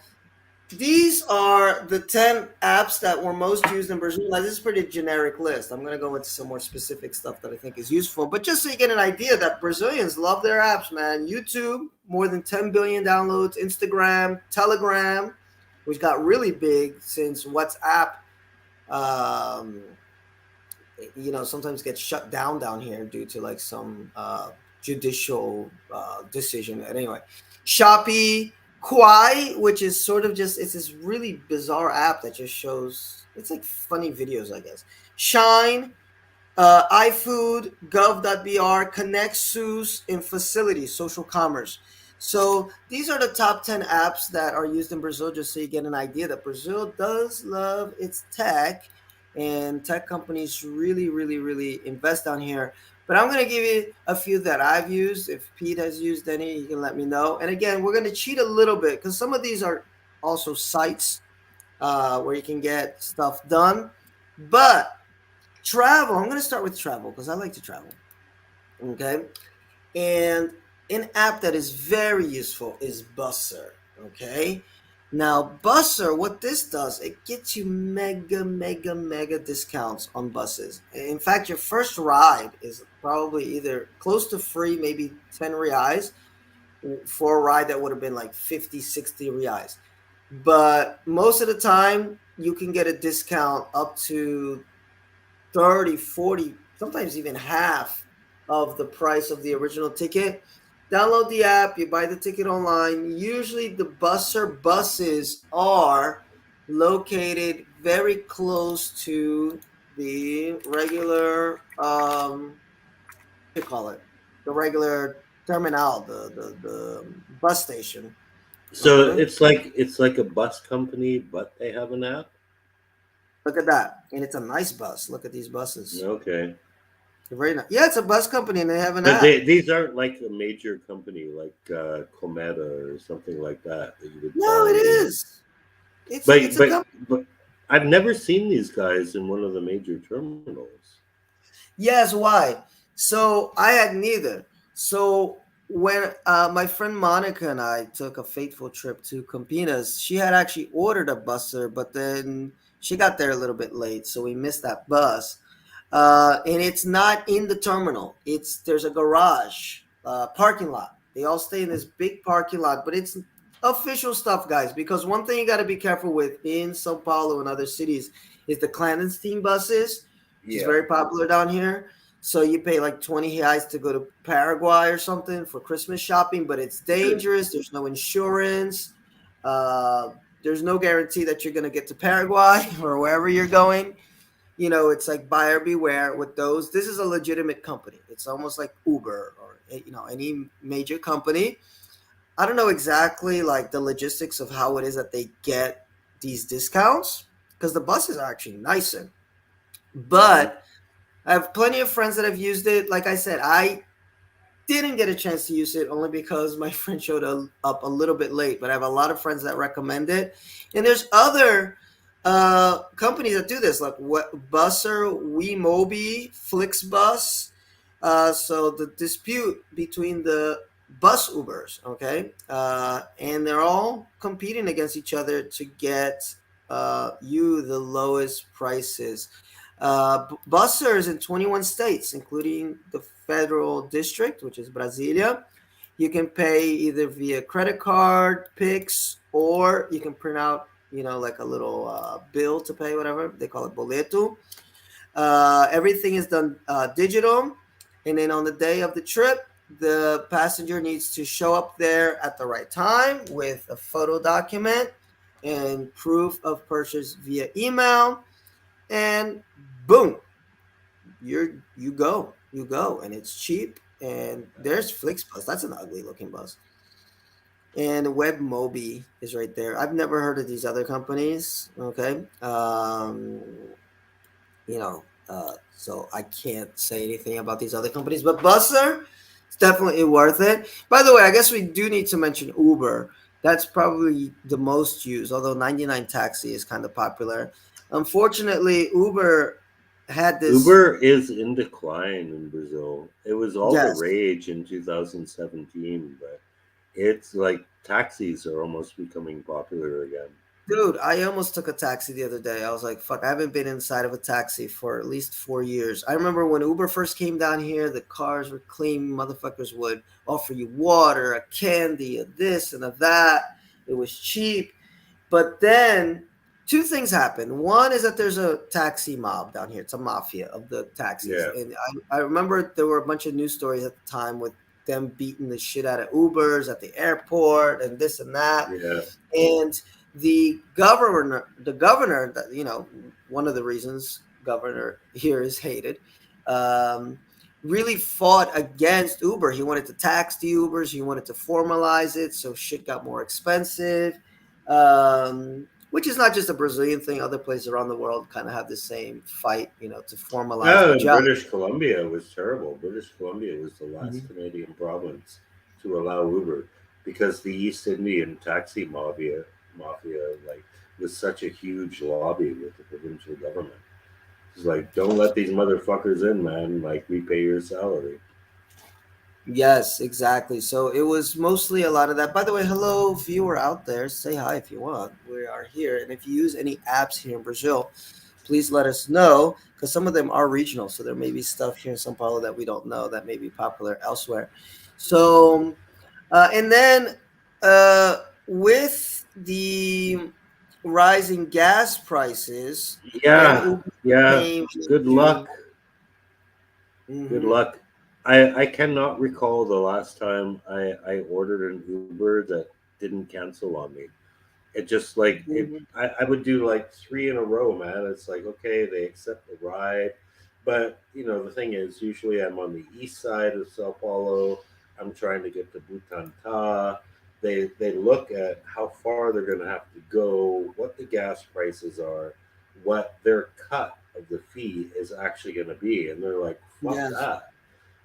these are the 10 apps that were most used in Brazil. Now, this is a pretty generic list. I'm going to go into some more specific stuff that I think is useful. But just so you get an idea that Brazilians love their apps, man. YouTube, more than 10 billion downloads. Instagram, Telegram, which got really big since WhatsApp, um, sometimes gets shut down here due to like some judicial decision. But anyway, Shopee, Kwai, which is sort of just it's this really bizarre app that just shows it's like funny videos, I guess. Shine, iFood, Gov.br, Connect, SUS, and Facilities, social commerce. So these are the top 10 apps that are used in Brazil, just so you get an idea that Brazil does love its tech, and tech companies really, really, really invest down here. But I'm going to give you a few that I've used. If Pete has used any, you can let me know. And again, we're going to cheat a little bit because some of these are also sites where you can get stuff done. But travel, I'm going to start with travel because I like to travel. Okay. And an app that is very useful is Busser. Okay. Now, Busser, what this does, it gets you mega, mega, mega discounts on buses. In fact, your first ride is probably either close to free, maybe 10 reais, for a ride that would have been like 50, 60 reais. But most of the time, you can get a discount up to 30, 40, sometimes even half of the price of the original ticket. Download the app, you buy the ticket online. Usually the busser buses are located very close to the regular what do you call it? The regular terminal, the bus station. So Okay. it's like a bus company, but they have an app. Look at that. And it's a nice bus. Look at these buses. Okay, They're very nice. Yeah, it's a bus company and they have an but app. these aren't like a major company like Cometa or something like that you would No, it find in. is. It's But a but company. but I've never seen these guys in one of the major terminals. Yes, why? So I had neither. So when my friend Monica and I took a fateful trip to Campinas, she had actually ordered a busser, but then she got there a little bit late, so we missed that bus. And it's not in the terminal. It's there's a garage, parking lot. They all stay in this big parking lot, but it's official stuff, guys. Because one thing you got to be careful with in Sao Paulo and other cities is the clandestine buses, which is Yeah, very popular down here. So you pay like 20 reais to go to Paraguay or something for Christmas shopping, but it's sure. dangerous. There's no insurance. Uh, there's no guarantee that you're going to get to Paraguay or wherever you're going. It's like buyer beware with those. This is a legitimate company. It's almost like Uber or any major company. I don't know exactly like the logistics of how it is that they get these discounts because the buses are actually nicer. Hmm. But I have plenty of friends that have used it. Like I said, I didn't get a chance to use it only because my friend showed up a little bit late. But I have a lot of friends that recommend it, and there's other companies that do this, like what Busser, WeMobi, Flixbus. So the dispute between the bus Ubers, okay, and they're all competing against each other to get you the lowest prices. Busser is in 21 states, including the federal district, which is Brasilia. You can pay either via credit card, Pix, or you can print out, like a little bill to pay, whatever they call it, boleto. Everything is done digital, and then on the day of the trip, the passenger needs to show up there at the right time with a photo document and proof of purchase via email, and boom, you go, and it's cheap. And there's Flixbus. That's an ugly looking bus. and WebMobi is right there. I've never heard of these other companies. Okay, you know, so I can't say anything about these other companies. But Busser, it's definitely worth it. By the way, I guess we do need to mention Uber. That's probably the most used, although 99 Taxi is kind of popular. Unfortunately, Uber had this. Uber is in decline in Brazil. It was all the Yes. rage in 2017, but it's like taxis are almost becoming popular again. Dude, I almost took a taxi the other day. I was like, fuck, I haven't been inside of a taxi for at least 4 years. I remember when Uber first came down here, the cars were clean. Motherfuckers would offer you water, a candy, a this and a that. It was cheap. But then two things happen. One is that there's a taxi mob down here. It's a mafia of the taxis. Yeah, And I remember there were a bunch of news stories at the time with them beating the shit out of Ubers at the airport and this and that. yeah. And the governor, that one of the reasons governor here is hated, um, really fought against Uber. He wanted to tax the Ubers. He wanted to formalize it, so shit got more expensive. Which is not just a Brazilian thing. Other places around the world kind of have the same fight, to formalize Oh, the and job. British Columbia was terrible. British Columbia was the last Mhm. Canadian province to allow Uber because the East Indian taxi mafia like was such a huge lobby with the provincial government. It's like, don't let these motherfuckers in, man. Like, we pay your salary. Yes, exactly. So it was mostly a lot of that. By the way, hello, viewer out there. Say hi if you want. We are here. And if you use any apps here in Brazil, please let us know because some of them are regional. So there may be stuff here in Sao Paulo that we don't know that may be popular elsewhere. So, and then with the rising gas prices, then Yeah, Uber yeah. came Good into. luck. Good Hmm. luck. I cannot recall the last time I ordered an Uber that didn't cancel on me. It just like it Hmm. I would do like three in a row, man. It's like, okay, they accept the ride. But the thing is, usually I'm on the east side of Sao Paulo. I'm trying to get to Butantá. They look at how far they're gonna have to go, what the gas prices are, what their cut of the fee is actually gonna be, and they're like, fuck Yes. that.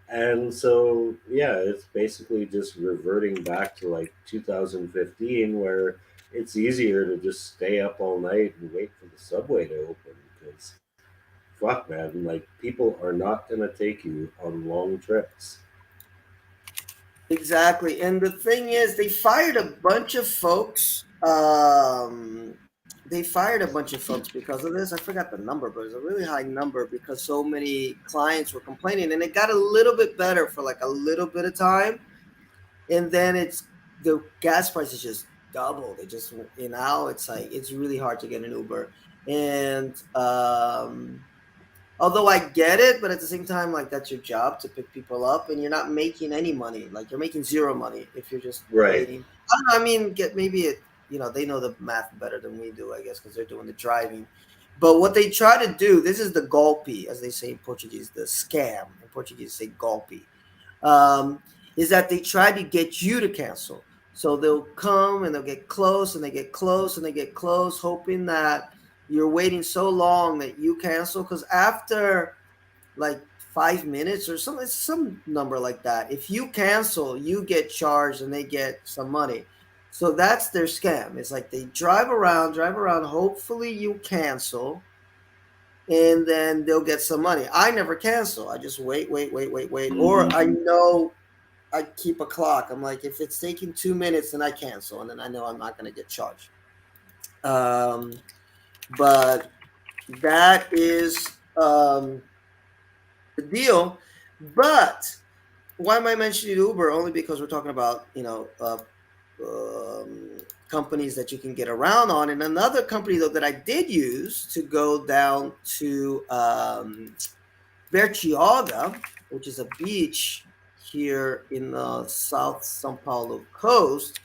And so, yeah, it's basically just reverting back to like 2015, where it's easier to just stay up all night and wait for the subway to open because, fuck, man, like people are not going to take you on long trips. Exactly. And the thing is, they fired a bunch of folks. They fired a bunch of folks because of this. I forgot the number, but it's a really high number because so many clients were complaining, and it got a little bit better for like a little bit of time, and then the gas prices just doubled. It just now it's like it's really hard to get an Uber, and although I get it, but at the same time, like that's your job to pick people up, and you're not making any money. Like you're making zero money if you're just Right. waiting. I don't know. I mean, get maybe it. They know the math better than we do, I guess, because they're doing the driving. But what they try to do, this is the golpe, as they say in Portuguese, the scam. In Portuguese, say golpe, um, is that they try to get you to cancel. So they'll come and they'll get close and they get close and they get close, hoping that you're waiting so long that you cancel. Because after like 5 minutes or something, some number like that, if you cancel, you get charged and they get some money. So that's their scam. It's like they drive around. Hopefully you cancel, and then they'll get some money. I never cancel. I just wait, wait, wait, wait, wait. Or I Hmm. know I keep a clock. I'm like, if it's taking 2 minutes, then I cancel, and then I know I'm not going to get charged. Um, but that is the deal. But why am I mentioning Uber? Only because we're talking about companies that you can get around on. And another company though that I did use to go down to Bertioga, which is a beach here in the South Sao Paulo coast,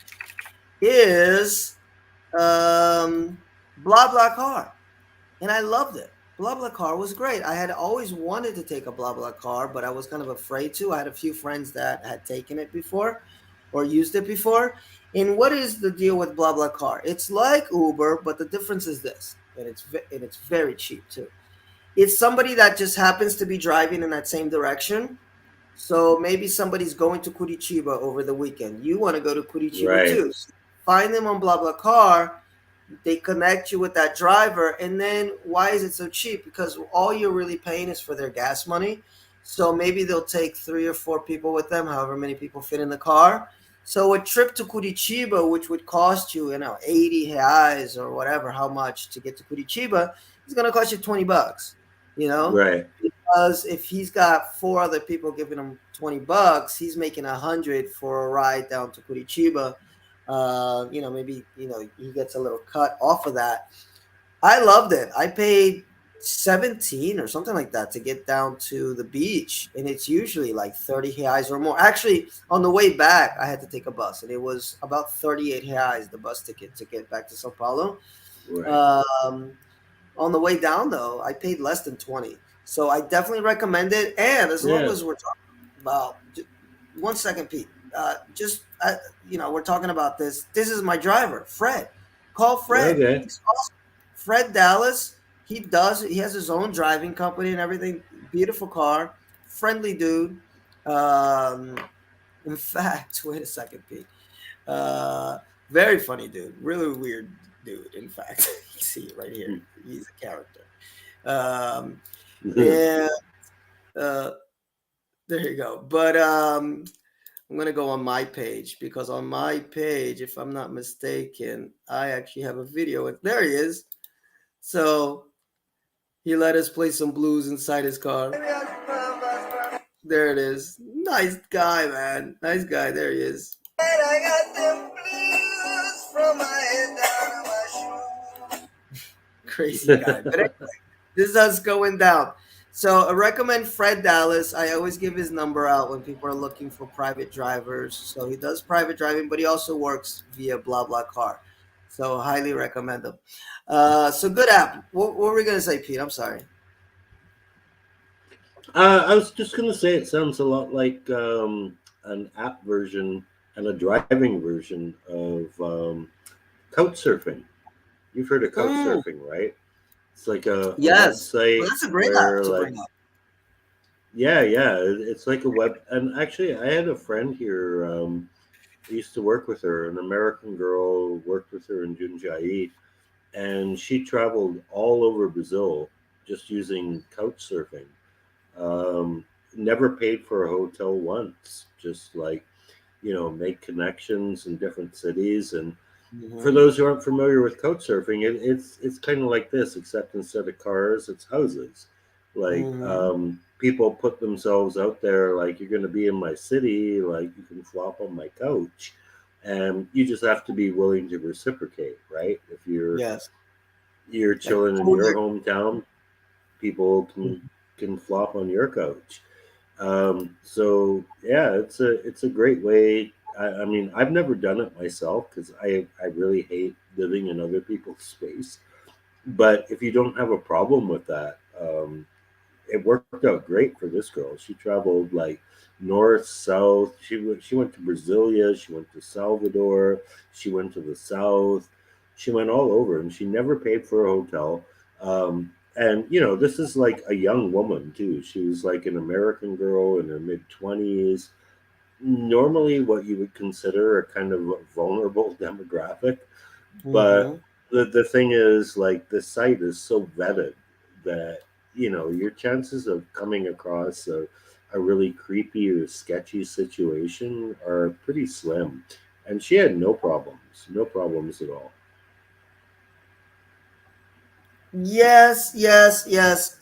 is Blah Blah Car, and I loved it. Blah Blah Car was great. I had always wanted to take a Blah Blah Car, but I was kind of afraid to. I had a few friends that had taken it before, or used it before. And what is the deal with BlaBlaCar? It's like Uber, but the difference is this, and it's very cheap too. It's somebody that just happens to be driving in that same direction. So maybe somebody's going to Curitiba over the weekend. You want to go to Curitiba Right. too. So find them on BlaBlaCar. They connect you with that driver, and then why is it so cheap? Because all you're really paying is for their gas money. So maybe they'll take 3 or 4 people with them, however many people fit in the car. So a trip to Curitiba, which would cost you, 80 reais or whatever, how much to get to Curitiba, is going to cost you 20 bucks. You know, Right. because if he's got 4 other people giving him 20 bucks, he's making 100 for a ride down to Curitiba. Maybe he gets a little cut off of that. I loved it. I paid 17 or something like that to get down to the beach, and it's usually like 30 reais or more. Actually, on the way back, I had to take a bus, and it was about 38 reais the bus ticket to get back to Sao Paulo. Right. Um, on the way down, though, I paid less than 20. So I definitely recommend it. And as long Yeah. as we're talking about, 1 second, Pete, we're talking about this. This is my driver, Fred. Call Fred. Okay. He's awesome. Fred Dallas. He has his own driving company and everything. Beautiful car, friendly dude. Um, in fact, wait a second, Pete. Uh, Very funny dude. Really weird dude. In fact, you see it right here. He's a character. Um, and uh, there you go. But I'm gonna go on my page because on my page, if I'm not mistaken, I actually have a video. There he is. So he let us play some blues inside his car. There it is. Nice guy, man. Nice guy. There he is. I got them blues from my head down to my shoes. Crazy guy. But anyway, this is us going down. So I recommend Fred Dallas. I always give his number out when people are looking for private drivers. So he does private driving, but he also works via BlaBlaCar. So highly recommend him. So good app. What were we gonna say, Pete? I'm sorry. I was just gonna say it sounds a lot like an app version and a driving version of couch surfing. You've heard of couch Mm, surfing, right? It's like a yes. Well, website that's a great app where to like bring up. yeah, yeah, it's like a web. And actually, I had a friend here. I used to work with her, an American girl, worked with her in Jundiaí, and she traveled all over Brazil just using couch surfing. Um, Never paid for a hotel once. Just like make connections in different cities. And for Hmm. those who aren't familiar with couch surfing, it's kind of like this, except instead of cars, it's houses. Like Hmm. people put themselves out there, like you're going to be in my city, like you can flop on my couch, and you just have to be willing to reciprocate, right? If Yes. you're Like chilling in your cooler. hometown, people can flop on your couch. So yeah, it's a great way. I mean, I've never done it myself because I really hate living in other people's space. But if you don't have a problem with that, it worked out great for this girl. She traveled like north, south. She went to Brasilia. She went to Salvador. She went to the south. She went all over, and she never paid for a hotel. And this is like a young woman too. She was like an American girl in her mid 20s. Normally, what you would consider a kind of vulnerable demographic, but Hmm. the thing is, like, the site is so vetted that your chances of coming across a really creepy or sketchy situation are pretty slim. And she had no problems at all. Yes, yes, yes.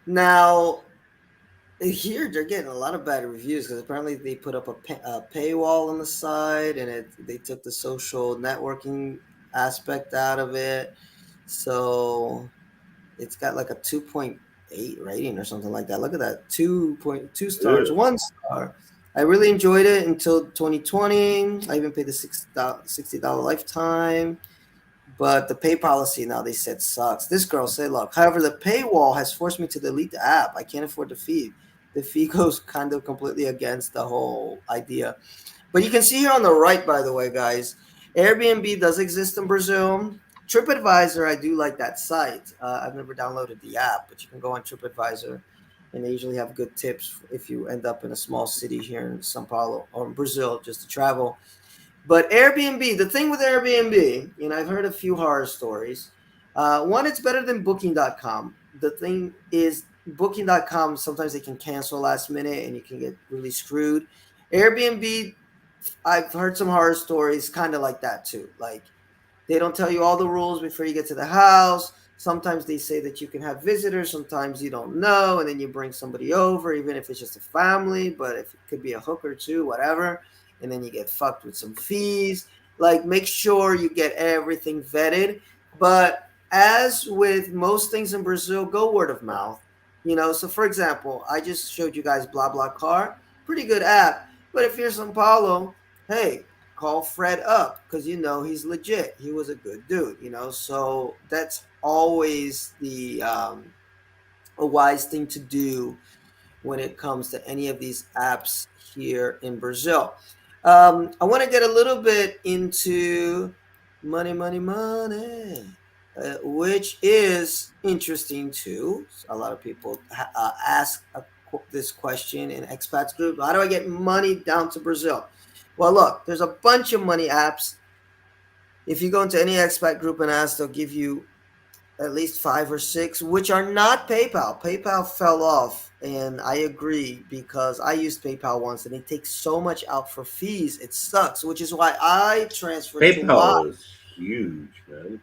Now here they're getting a lot of bad reviews because apparently they put up a paywall on the side, and they took the social networking aspect out of it. So it's got like a 2.8 rating or something like that. Look at that, 2.2 stars, Ugh. 1 star. I really enjoyed it until 2020. I even paid the $60 lifetime. But the pay policy now, they said, sucks. This girl said, look, however, the paywall has forced me to delete the app. I can't afford the fee. The fee goes kind of completely against the whole idea. But you can see here on the right, by the way, guys, Airbnb does exist in Brazil. TripAdvisor, I do like that site. I've never downloaded the app, but you can go on TripAdvisor, and they usually have good tips if you end up in a small city here in Sao Paulo or in Brazil just to travel. But Airbnb, the thing with Airbnb, I've heard a few horror stories. One, it's better than Booking.com. The thing is, Booking.com, sometimes they can cancel last minute and you can get really screwed. Airbnb, I've heard some horror stories kind of like that too. Like, they don't tell you all the rules before you get to the house. Sometimes they say that you can have visitors. Sometimes you don't know, and then you bring somebody over, even if it's just a family. But if it could be a hooker too, whatever, and then you get fucked with some fees. Like, make sure you get everything vetted. But as with most things in Brazil, go word of mouth. So for example, I just showed you guys BlaBlaCar, pretty good app. But if you're São Paulo, hey, call Fred up because he's legit. He was a good dude. So that's always the a wise thing to do when it comes to any of these apps here in Brazil. I want to get a little bit into money, money, money, which is interesting too. A lot of people ask this question in expats group: how do I get money down to Brazil? Well, look, there's a bunch of money apps. If you go into any expat group and ask, they'll give you at least five or six, which are not PayPal. PayPal fell off, and I agree because I used PayPal once, and it takes so much out for fees. It sucks, which is why I transferred to Y. PayPal is huge, man.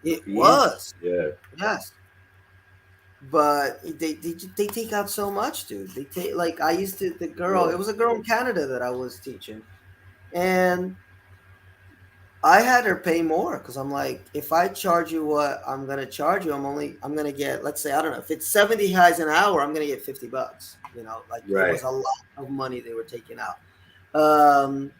It Huge. was, Yeah. yes, but they take out so much, dude. They take like I used to the girl. Yeah. It was a girl in Canada that I was teaching, and I had her pay more because I'm like, if I charge you what I'm gonna charge you, I'm gonna get, let's say, I don't know, if it's 70 highs an hour, I'm gonna get $50. Like it was Right. a lot of money they were taking out. Um,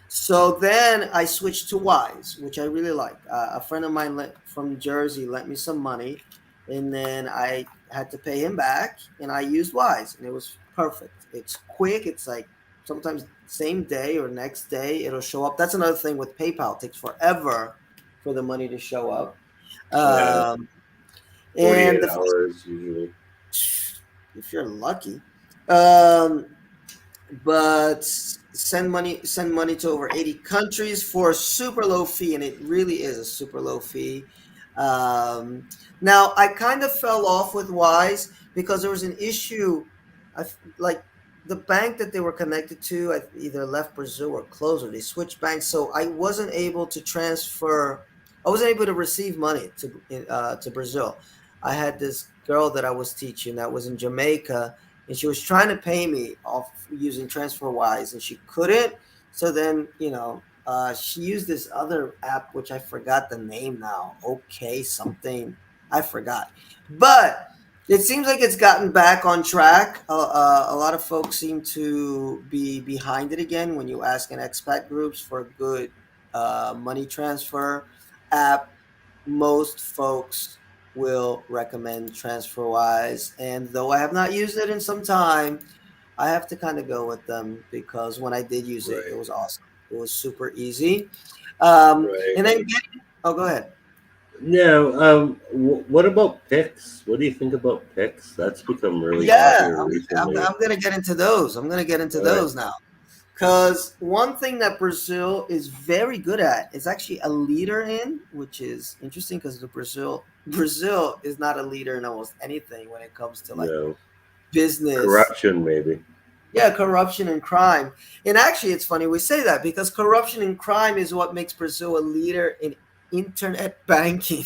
so then I switched to Wise, which I really like. A friend of mine from Jersey lent me some money, and then I had to pay him back, and I used Wise, and it was perfect. It's quick. It's like sometimes same day or next day it'll show up. That's another thing with PayPal. It takes forever for the money to show up. Yeah. Um, and 48 the hours usually. if you're lucky. Um, but send money to over 80 countries for a super low fee, and it really is a super low fee. Now I kind of fell off with Wise because there was an issue. Like the bank that they were connected to, I either left Brazil or closed, or they switched banks, so I wasn't able to transfer. I wasn't able to receive money to Brazil. I had this girl that I was teaching that was in Jamaica, and she was trying to pay me off using Transferwise, and she couldn't. So then, she used this other app, which I forgot the name now. Okay, something I forgot, but it seems like it's gotten back on track. A lot of folks seem to be behind it again. When you ask in expat groups for a good money transfer app, most folks will recommend TransferWise. And though I have not used it in some time, I have to kind of go with them because when I did use it, it Right. was awesome. It was super easy. Right. And then, oh, go ahead. Now, what about picks? What do you think about picks? That's become really Yeah, popular recently. I'm going to get into those. I'm going to get into Right. those now. Because one thing that Brazil is very good at is actually a leader in, which is interesting because the Brazil is not a leader in almost anything when it comes to like No. business. Corruption, maybe. Yeah, corruption and crime. And actually, it's funny we say that because corruption and crime is what makes Brazil a leader in internet banking.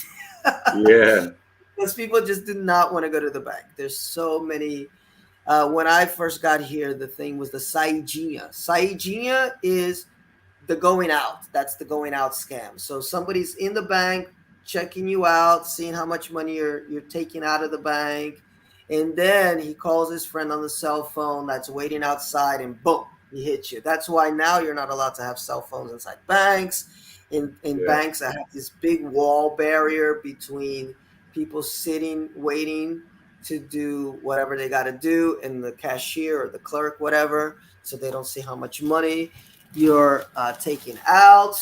Yeah. Because people just do not want to go to the bank. There's so many. When I first got here, the thing was the saidinha. Saidinha is the going out. That's the going out scam. So somebody's in the bank checking you out, seeing how much money you're taking out of the bank, and then he calls his friend on the cell phone that's waiting outside, and boom, he hits you. That's why now you're not allowed to have cell phones inside banks. In Yeah. banks that have this big wall barrier between people sitting waiting to do whatever they got to do and the cashier or the clerk, whatever, so they don't see how much money. you're taken out.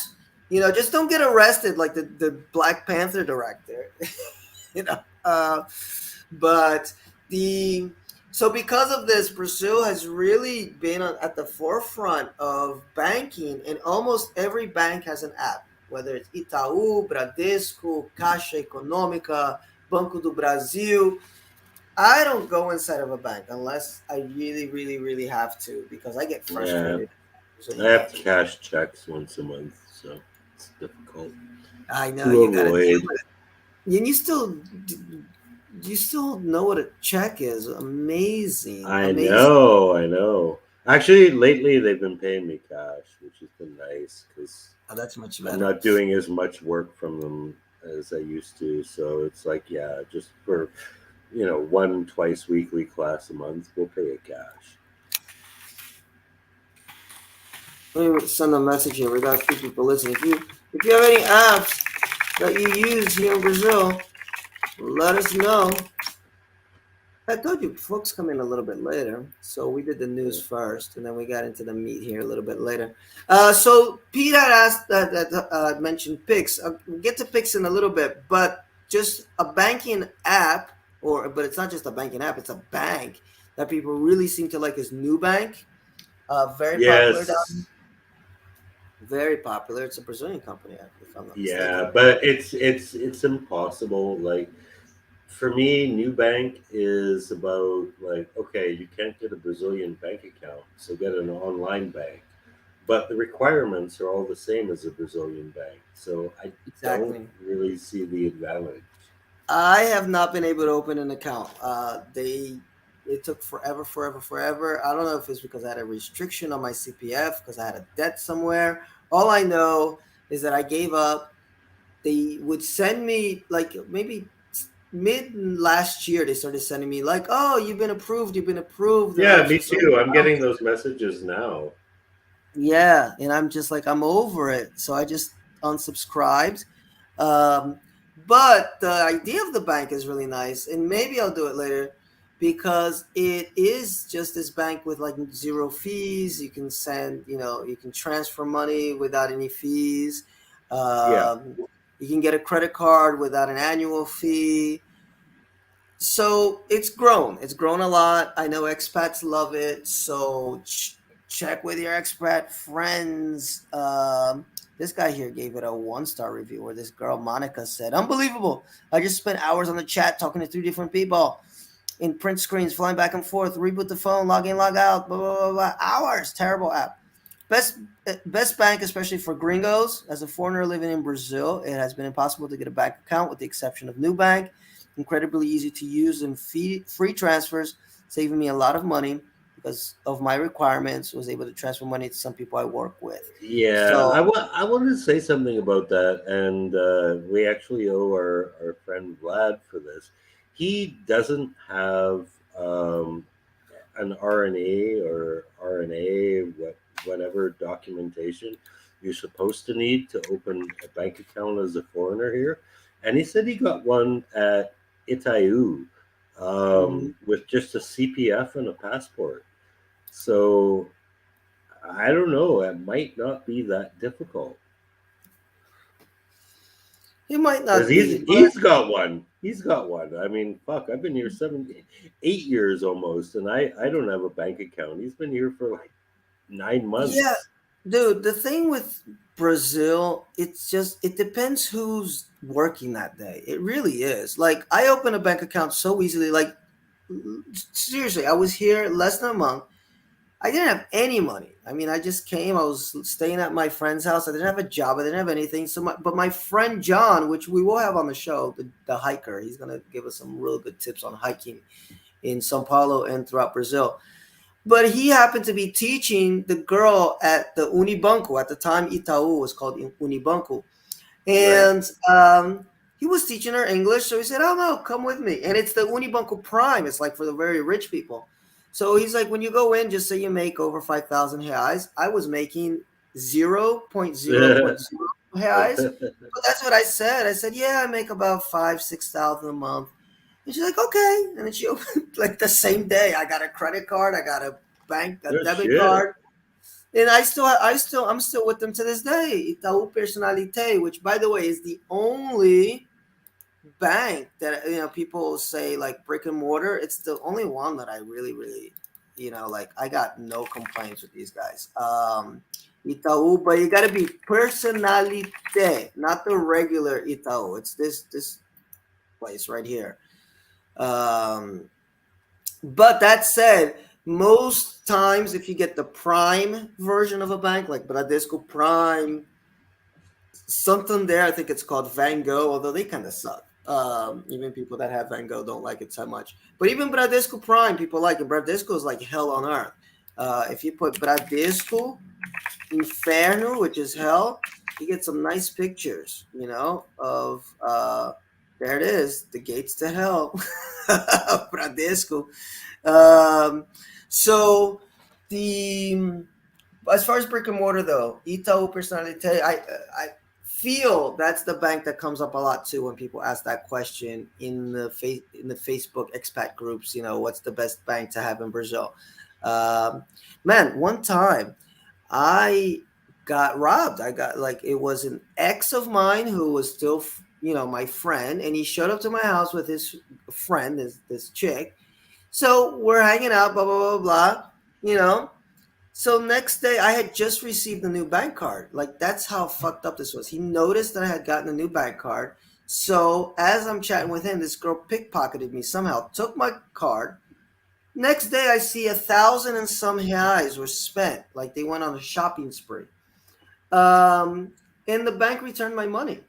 Just don't get arrested like the Black Panther director. you know. But the so because of this, Brazil has really been at the forefront of banking, and almost every bank has an app, whether it's Itaú, Bradesco, Caixa Econômica, Banco do Brasil. I don't go inside of a bank unless I really, really, really have to because I get Yeah, frustrated. I Brazilian have to banking. cash checks once a month, so it's difficult I know to you got to deal avoid. with it. And you still know what a check is. Amazing, I amazing. know, I know. Actually, lately they've been paying me cash, which has been nice because Oh, that's much I'm better. not doing as much work from them as I used to. So it's like, yeah, just for one twice weekly class a month, we'll pay it cash. Let me send a message here. We got a few people listening. If you have any apps that you use here in Brazil, let us know. I told you folks come in a little bit later, so we did the news Yeah. first, and then we got into the meat here a little bit later. So Pete had asked that mentioned Pix. We'll get to Pix in a little bit, but just a banking app, but it's not just a banking app; it's a bank that people really seem to like is Nubank. Very popular Yes, down. Very popular. It's a Brazilian company, if I'm not yeah, mistaken. but it's impossible. Like for me, New Bank is about like, okay, you can't get a Brazilian bank account, so get an online bank. But the requirements are all the same as a Brazilian bank, so I don't Exactly. really see the advantage. I have not been able to open an account. It took forever, forever, forever. I don't know if it's because I had a restriction on my CPF because I had a debt somewhere. All I know is that I gave up. They would send me like maybe mid last year. They started sending me like, "Oh, you've been approved. You've been approved," and Yeah, I'm me just like, too. I'm getting those messages now. yeah, and I'm just like, I'm over it. So I just unsubscribed. Um, but the idea of the bank is really nice, and maybe I'll do it later because it is just this bank with like zero fees. You can you can transfer money without any fees. Yeah, Um, you can get a credit card without an annual fee. So it's grown. It's grown a lot. I know expats love it. So check with your expat friends. This guy here gave it a 1-star review where this girl, Monica, said, "Unbelievable. I just spent hours on the chat talking to 3 different people in print screens, flying back and forth, reboot the phone, log in, log out, blah, blah, blah, blah. Hours. Terrible app. Best bank, especially for gringos. As a foreigner living in Brazil, it has been impossible to get a bank account with the exception of Nubank. Incredibly easy to use and free transfers, saving me a lot of money because of my requirements. Was able to transfer money to some people I work with. yeah. So I wanted to say something about that, and we actually owe our friend Vlad for this. He doesn't have an RNA or RNA, whatever documentation you're supposed to need to open a bank account as a foreigner here. And he said he got one at Itaú mhm. with just a CPF and a passport. So I don't know. It might not be that difficult It might because not be, but he's got one. He's got one. I mean, fuck. I've been here 8 years almost, and I don't have a bank account. He's been here for like nine yeah, months. dude, the thing with Brazil, it depends who's working that day. It really is. Like I open a bank account so easily. Like seriously, I was here less than a month. I didn't have any money. I mean, I just came. I was staying at my friend's house. I didn't have a job. I didn't have anything. But my friend John, which we will have on the show, the hiker, he's gonna give us some real good tips on hiking in São Paulo and throughout Brazil. But he happened to be teaching the girl at the Unibanco. At the time, Itaú was called Unibanco. Right. And he was teaching her English. So he said, "Oh, no, come with me." And it's the Unibanco Prime. It's like for the very rich people. So he's like, when you go in, just say you make over 5,000 reais. I was making 0.0.0 reais. But that's what I said. I said, "Yeah, I make about 6,000 a month." And she's like, "Okay." And then she opened like the same day. I got a credit card. I got a Good debit shit. card. And I'm still with them to this day. Itaú Personalité, which by the way is the only bank that people say like brick and mortar. It's the only one that I really like. I got no complaints with these guys. Itaú, but you got to be Personalité, not the regular Itaú. It's this place right here. Um, but that said, most times if you get the prime version of a bank, like Bradesco Prime, something there, I think it's called Van Gogh, although they kind of suck. Even people that have Van Gogh don't like it so much. But even Bradesco Prime, people like it. Bradesco is like hell on earth. If you put Bradesco Inferno, which is hell, you get some nice pictures, of there it is, the gates to hell, Bradesco. Um, so the as far as brick and mortar though, Itaú Personalité, I feel that's the bank that comes up a lot too when people ask that question in the Facebook expat groups. What's the best bank to have in Brazil? Um, Man, one time I got robbed. I got like it was an ex of mine who was still my friend, and he showed up to my house with his friend, this chick. So we're hanging out, blah blah blah blah. You know. So next day, I had just received a new bank card. Like that's how fucked up this was. He noticed that I had gotten a new bank card. So as I'm chatting with him, this girl pickpocketed me somehow, took my card. Next day, I see 1,000 and some reais were spent. Like they went on a shopping spree. Um, and the bank returned my money.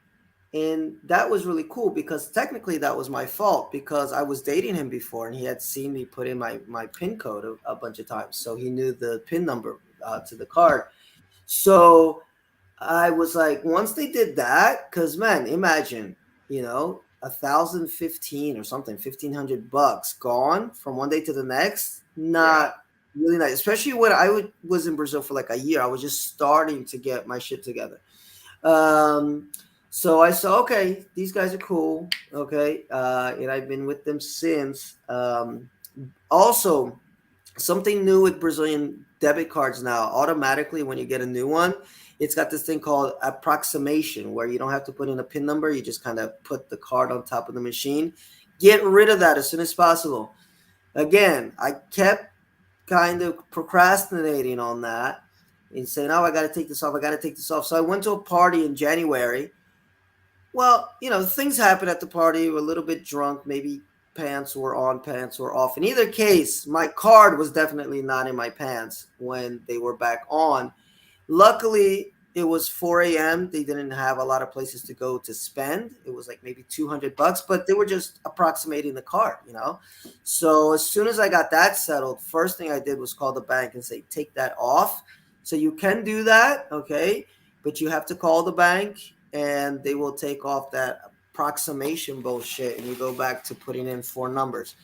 And that was really cool because technically that was my fault because I was dating him before and he had seen me put in my PIN code a bunch of times. So he knew the PIN number to the card. So I was like, once they did that, because man, imagine, 1,015 or something, $1,500 gone from one day to the next. Yeah. Not really nice, especially when was in Brazil for like a year. I was just starting to get my shit together. Um, so I saw, okay, these guys are cool. Okay. And I've been with them since. Also, something new with Brazilian debit cards now, automatically when you get a new one, it's got this thing called approximation where you don't have to put in a PIN number. You just kind of put the card on top of the machine. Get rid of that as soon as possible. Again, I kept kind of procrastinating on that and saying, oh, I got to take this off. I got to take this off. So I went to a party in January. Well, things happened at the party. We were a little bit drunk. Maybe pants were on, pants were off. In either case, my card was definitely not in my pants when they were back on. Luckily, it was 4 a.m. They didn't have a lot of places to go to spend. It was like maybe $200, but they were just approximating the card. So as soon as I got that settled, first thing I did was call the bank and say, take that off. So you can do that, okay? But you have to call the bank and they will take off that approximation bullshit and you go back to putting in four numbers.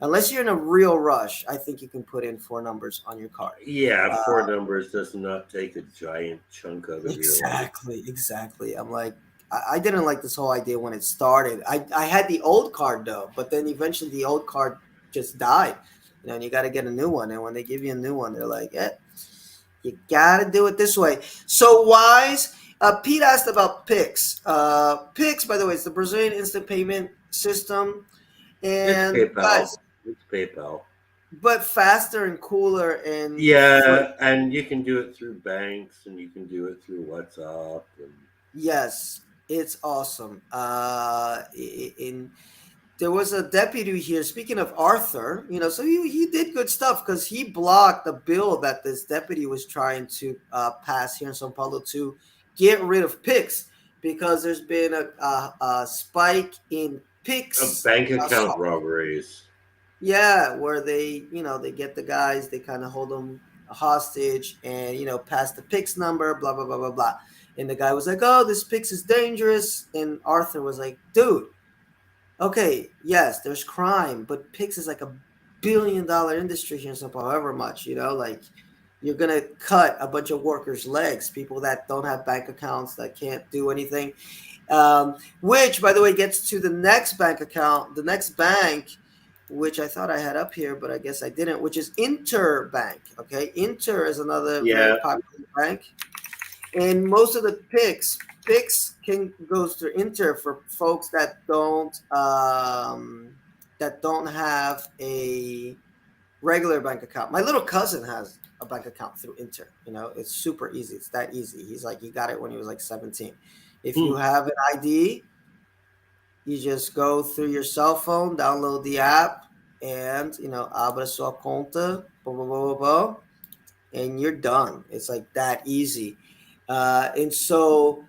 Unless you're in a real rush, I think you can put in four numbers on your card. Yeah, four numbers does not take a giant chunk out of your life. Exactly. I'm like, I didn't like this whole idea when it started. I had the old card though, but then eventually the old card just died. And you got to get a new one. And when they give you a new one, they're like, yeah, you got to do it this way. So Wise, Pete asked about Pix. Pix, by the way, is the Brazilian instant payment system. It's And PayPal. guys, It's PayPal. but faster and cooler and free. Yeah, and you can do it through banks and you can do it through WhatsApp. And Yes, it's awesome. In There was a deputy here. Speaking of Arthur, so he did good stuff because he blocked the bill that this deputy was trying to pass here in São Paulo to get rid of PIX because there's been a spike in PIX. bank account robberies. Yeah, where they get the guys, they kind of hold them hostage and, pass the PIX number, blah, blah, blah, blah, blah. And the guy was like, oh, this PIX is dangerous. And Arthur was like, dude, okay, yes, there's crime, but PIX is like $1 billion industry here in Sao Paulo, however much, like you're going to cut a bunch of workers' legs, people that don't have bank accounts, that can't do anything. Which, by the way, gets to the next bank account, the next bank, which I thought I had up here, but I guess I didn't, which is Interbank. Okay, Inter is another very Yeah. popular bank, and most of the picks can goes through Inter for folks that don't have a regular bank account. My little cousin has a bank account through Inter. You know, it's super easy. It's that easy. He's like, he got it when he was like 17. If Hmm. you have an ID, you just go through your cell phone, download the app, and abre sua conta, blah, blah, blah, blah, blah, and you're done. It's like that easy. And so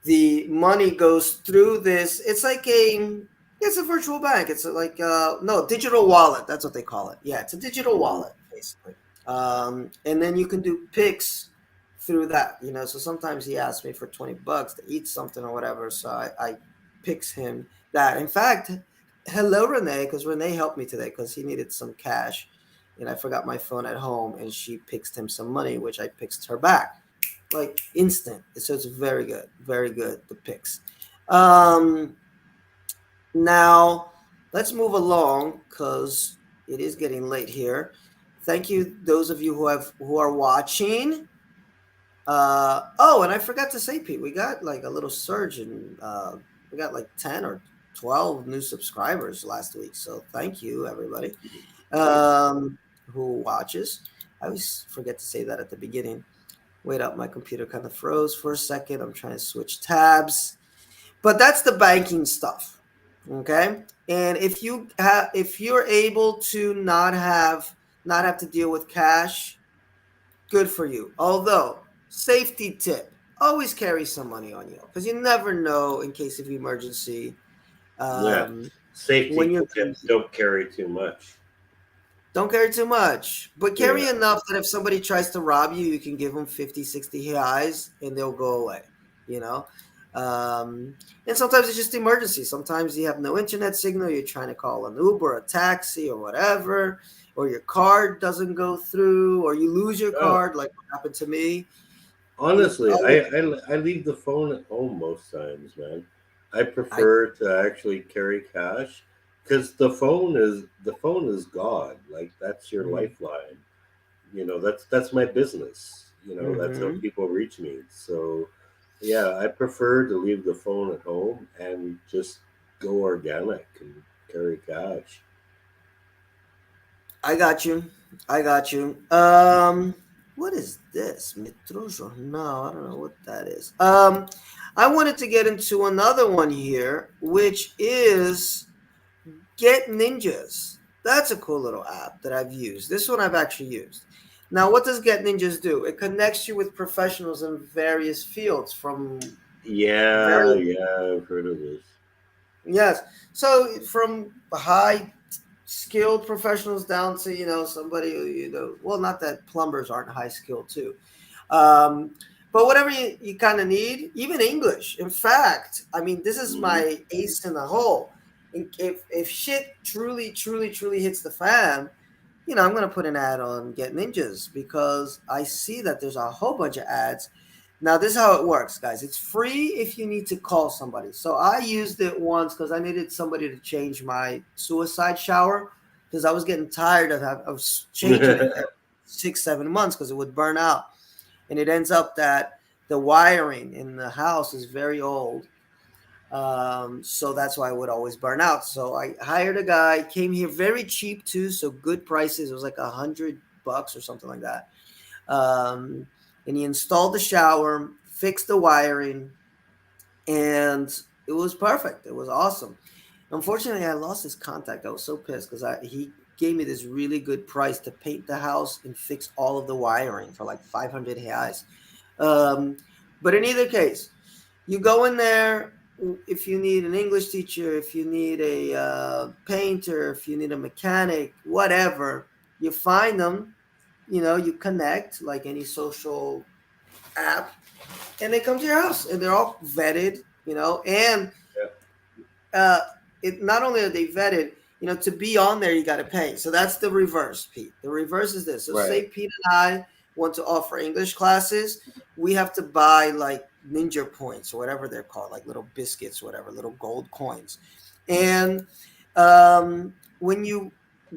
the money goes through this. It's a virtual bank. It's like no, digital wallet. That's what they call it. Yeah, it's a digital Hmm. wallet basically. And then you can do picks through that. So sometimes he asks me for $20 to eat something or whatever. So I picks him that. In fact, hello Renee, because Renee helped me today because he needed some cash, and I forgot my phone at home, and she pixed him some money, which I pixed her back like instant. So it's very good. The picks. Um, Now let's move along because it is getting late here. Thank you, those of you who are watching. Oh, and I forgot to say, Pete, we got like a little surge in. We got like 10 or 12 new subscribers last week. So thank you, everybody Nice. who watches. I always forget to say that at the beginning. Wait up, my computer kind of froze for a second. I'm trying to switch tabs. But that's the banking stuff. Okay? And if you're able to not have to deal with cash, good for you. Although, safety tip, always carry some money on you because you never know in case of emergency Yeah. um, when Safety you're tip: don't carry too much. don't carry too much, but Yeah. carry enough that if somebody tries to rob you, you can give them 50, 60 reais and they'll go away, you know? Um, and sometimes it's just emergency. Sometimes you have no internet signal. You're trying to call an Uber, a taxi, or whatever, or your card doesn't go through, or you lose your Oh, card, like what happened to me. You honestly, always, I leave the phone at home most times, man. I I, prefer to actually carry cash because the phone is God. Like that's your lifeline. That's my business. That's how mm-hmm. people reach me. So yeah, I prefer to leave the phone at home and just go organic and carry cash. I got you. I got you. What is this? Metro Jornal. I don't know what that is. I wanted to get into another one here, which is Get Ninjas. That's a cool little app that I've used. This one I've actually used. Now, what does Get Ninjas do? It connects you with professionals in various fields from Yeah, very yeah, I've heard of this. yes. So from high skilled professionals down to somebody who well, not that plumbers aren't high skilled too, um, but whatever you kind of need, even English. In fact, I mean, this is Hmm. my ace in the hole. If shit truly hits the fan, I'm gonna put an ad on Get Ninjas because I see that there's a whole bunch of ads. Now, this is how it works, guys. It's free if you need to call somebody. So I used it once because I needed somebody to change my suicide shower because I was getting tired of changing it every 6, 7 months because it would burn out. And it ends up that the wiring in the house is very old. So that's why I would always burn out. So I hired a guy, came here very cheap too, so good prices. It was like $100 or something like that. Um, and he installed the shower, fixed the wiring, and it was perfect. It was awesome. Unfortunately, I lost his contact. I was so pissed because he gave me this really good price to paint the house and fix all of the wiring for like 500 reais. Um, but in either case, you go in there if you need an English teacher, if you need a painter, if you need a mechanic, whatever, you find them. You connect like any social app, and they come to your house, and they're all vetted. And Yeah, uh, it not only are they vetted, to be on there you got to pay. So that's the reverse, Pete. The reverse is this. So right. say Pete and I want to offer English classes, we have to buy like ninja points or whatever they're called, like little biscuits, or whatever, little gold coins, and when you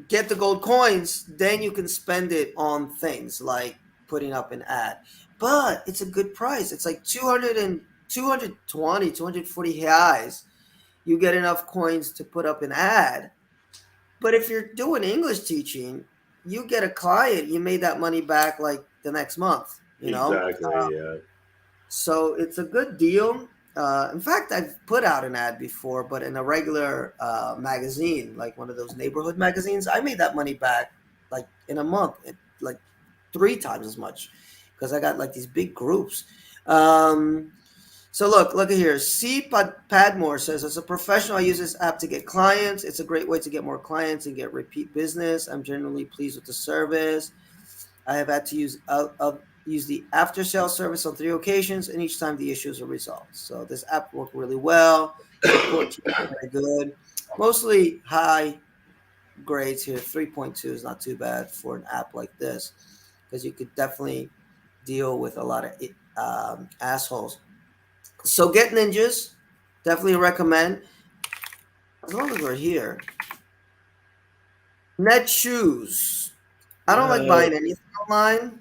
get the gold coins, then you can spend it on things like putting up an ad. But it's a good price. It's like 200 and 220, 240 reais. You get enough coins to put up an ad. But if you're doing English teaching, you get a client, you made that money back like the next month, you know? Exactly. Yeah. So it's a good deal. In fact, I've put out an ad before, but in a regular magazine, like one of those neighborhood magazines, I made that money back like in a month, like three times as much, because I got like these big groups. Um, so look at here. Padmore says, as a professional, I use this app to get clients. It's a great way to get more clients and get repeat business. I'm generally pleased with the service. I have had to use the after sale service on 3 occasions, and each time the issues are resolved. So this app worked really well. Support team is very good. Mostly high grades here. 3.2 is not too bad for an app like this, because you could definitely deal with a lot of assholes. So get ninjas. Definitely recommend. As long as we're here. Net shoes. I don't like Uh, buying anything online,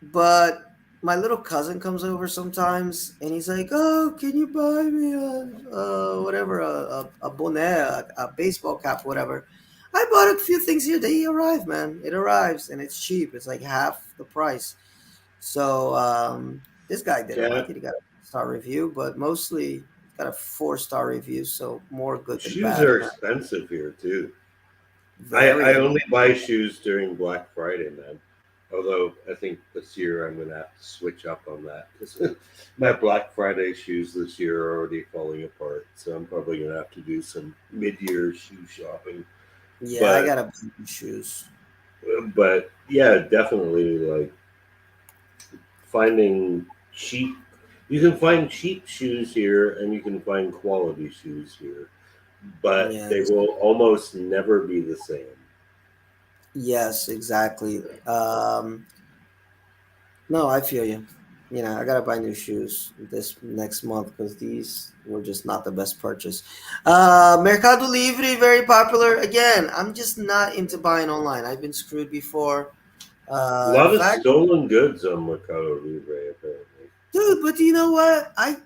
but my little cousin comes over sometimes, and he's like, "Oh, can you buy me whatever a bonnet, a baseball cap, whatever." I bought a few things here. They arrive, man. It arrives, and it's cheap. It's like half the price. So this guy didn't yeah. like it. He got a star review, but mostly got a 4-star review. So more good than Shoes bad. are You know, expensive here too. I very. only buy shoes during Black Friday, man. Although I think this year I'm going to have to switch up on that because my Black Friday shoes this year are already falling apart. So I'm probably going to have to do some mid-year shoe shopping. Yeah, I But got a bunch of shoes. but yeah, definitely like finding cheap. You can find cheap shoes here, and you can find quality shoes here, but Yeah. they will almost never be the same. Yes, exactly. No, I feel you. You know, I gotta buy new shoes this next month because these were just not the best purchase. Mercado Libre, very popular. Again, I'm just not into buying online. I've been screwed before. A In lot of fact, stolen goods on Mercado Libre, apparently. dude, but do you know what? I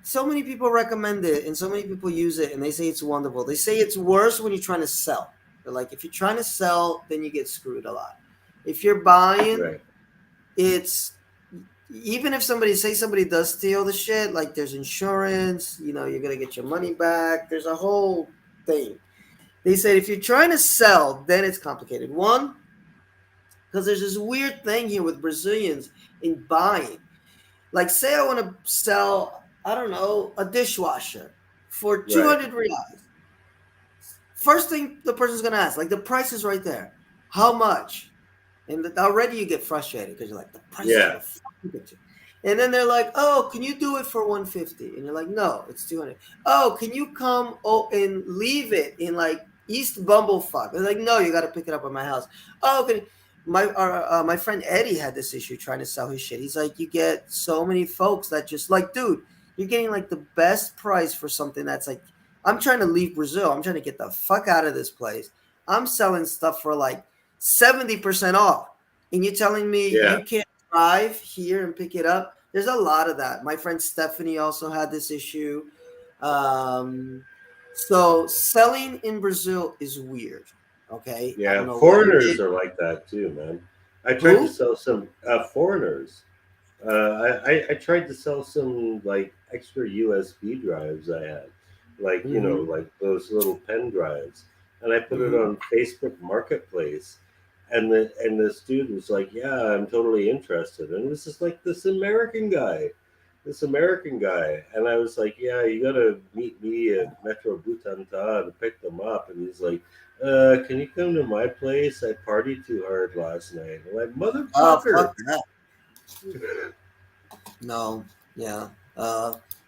so many people recommend it and so many people use it and they say it's wonderful. They say it's worse when you're trying to sell. They're like, if you're trying to sell, then you get screwed a lot. If you're buying, Right. it's even if somebody does steal the shit, like there's insurance, you know, you're gonna get your money back. There's a whole thing. They said if you're trying to sell, then it's complicated. One, because there's this weird thing here with Brazilians in buying. Like, say I want to sell, I don't know, a dishwasher for Right. 200 reais. First thing the person's gonna ask, like the price is right there. How much? And already you get frustrated because you're like, the price is Yeah. gonna fucking get you. And then they're like, oh, can you do it for 150? And you're like, no, it's 200. Oh, can you come and leave it in like East Bumblefuck? They're like, no, you got to pick it up at my house. Oh, can my friend Eddie had this issue trying to sell his shit. He's like, you get so many folks that just like, dude, you're getting like the best price for something that's like, I'm trying to leave Brazil. I'm trying to get the fuck out of this place. I'm selling stuff for like 70% off. And you're telling me Yeah. you can't drive here and pick it up? There's a lot of that. My friend Stephanie also had this issue. Um, so selling in Brazil is weird. Okay. I don't Yeah. know what it is. Foreigners are like that too, man. I tried to Who? sell some foreigners. I tried to sell some like extra USB drives I had, like Mm-hmm. like those little pen drives, and I put it Mm-hmm. on Facebook Marketplace, and this dude was like, "Yeah, I'm totally interested," and it was just like this American guy, and I was like, "Yeah, you gotta meet me at Metro Butanta to pick them up," and he's like. Can you come to my place? I partied too hard last night. I'm like, Oh, motherfucker. fuck that. No. Yeah.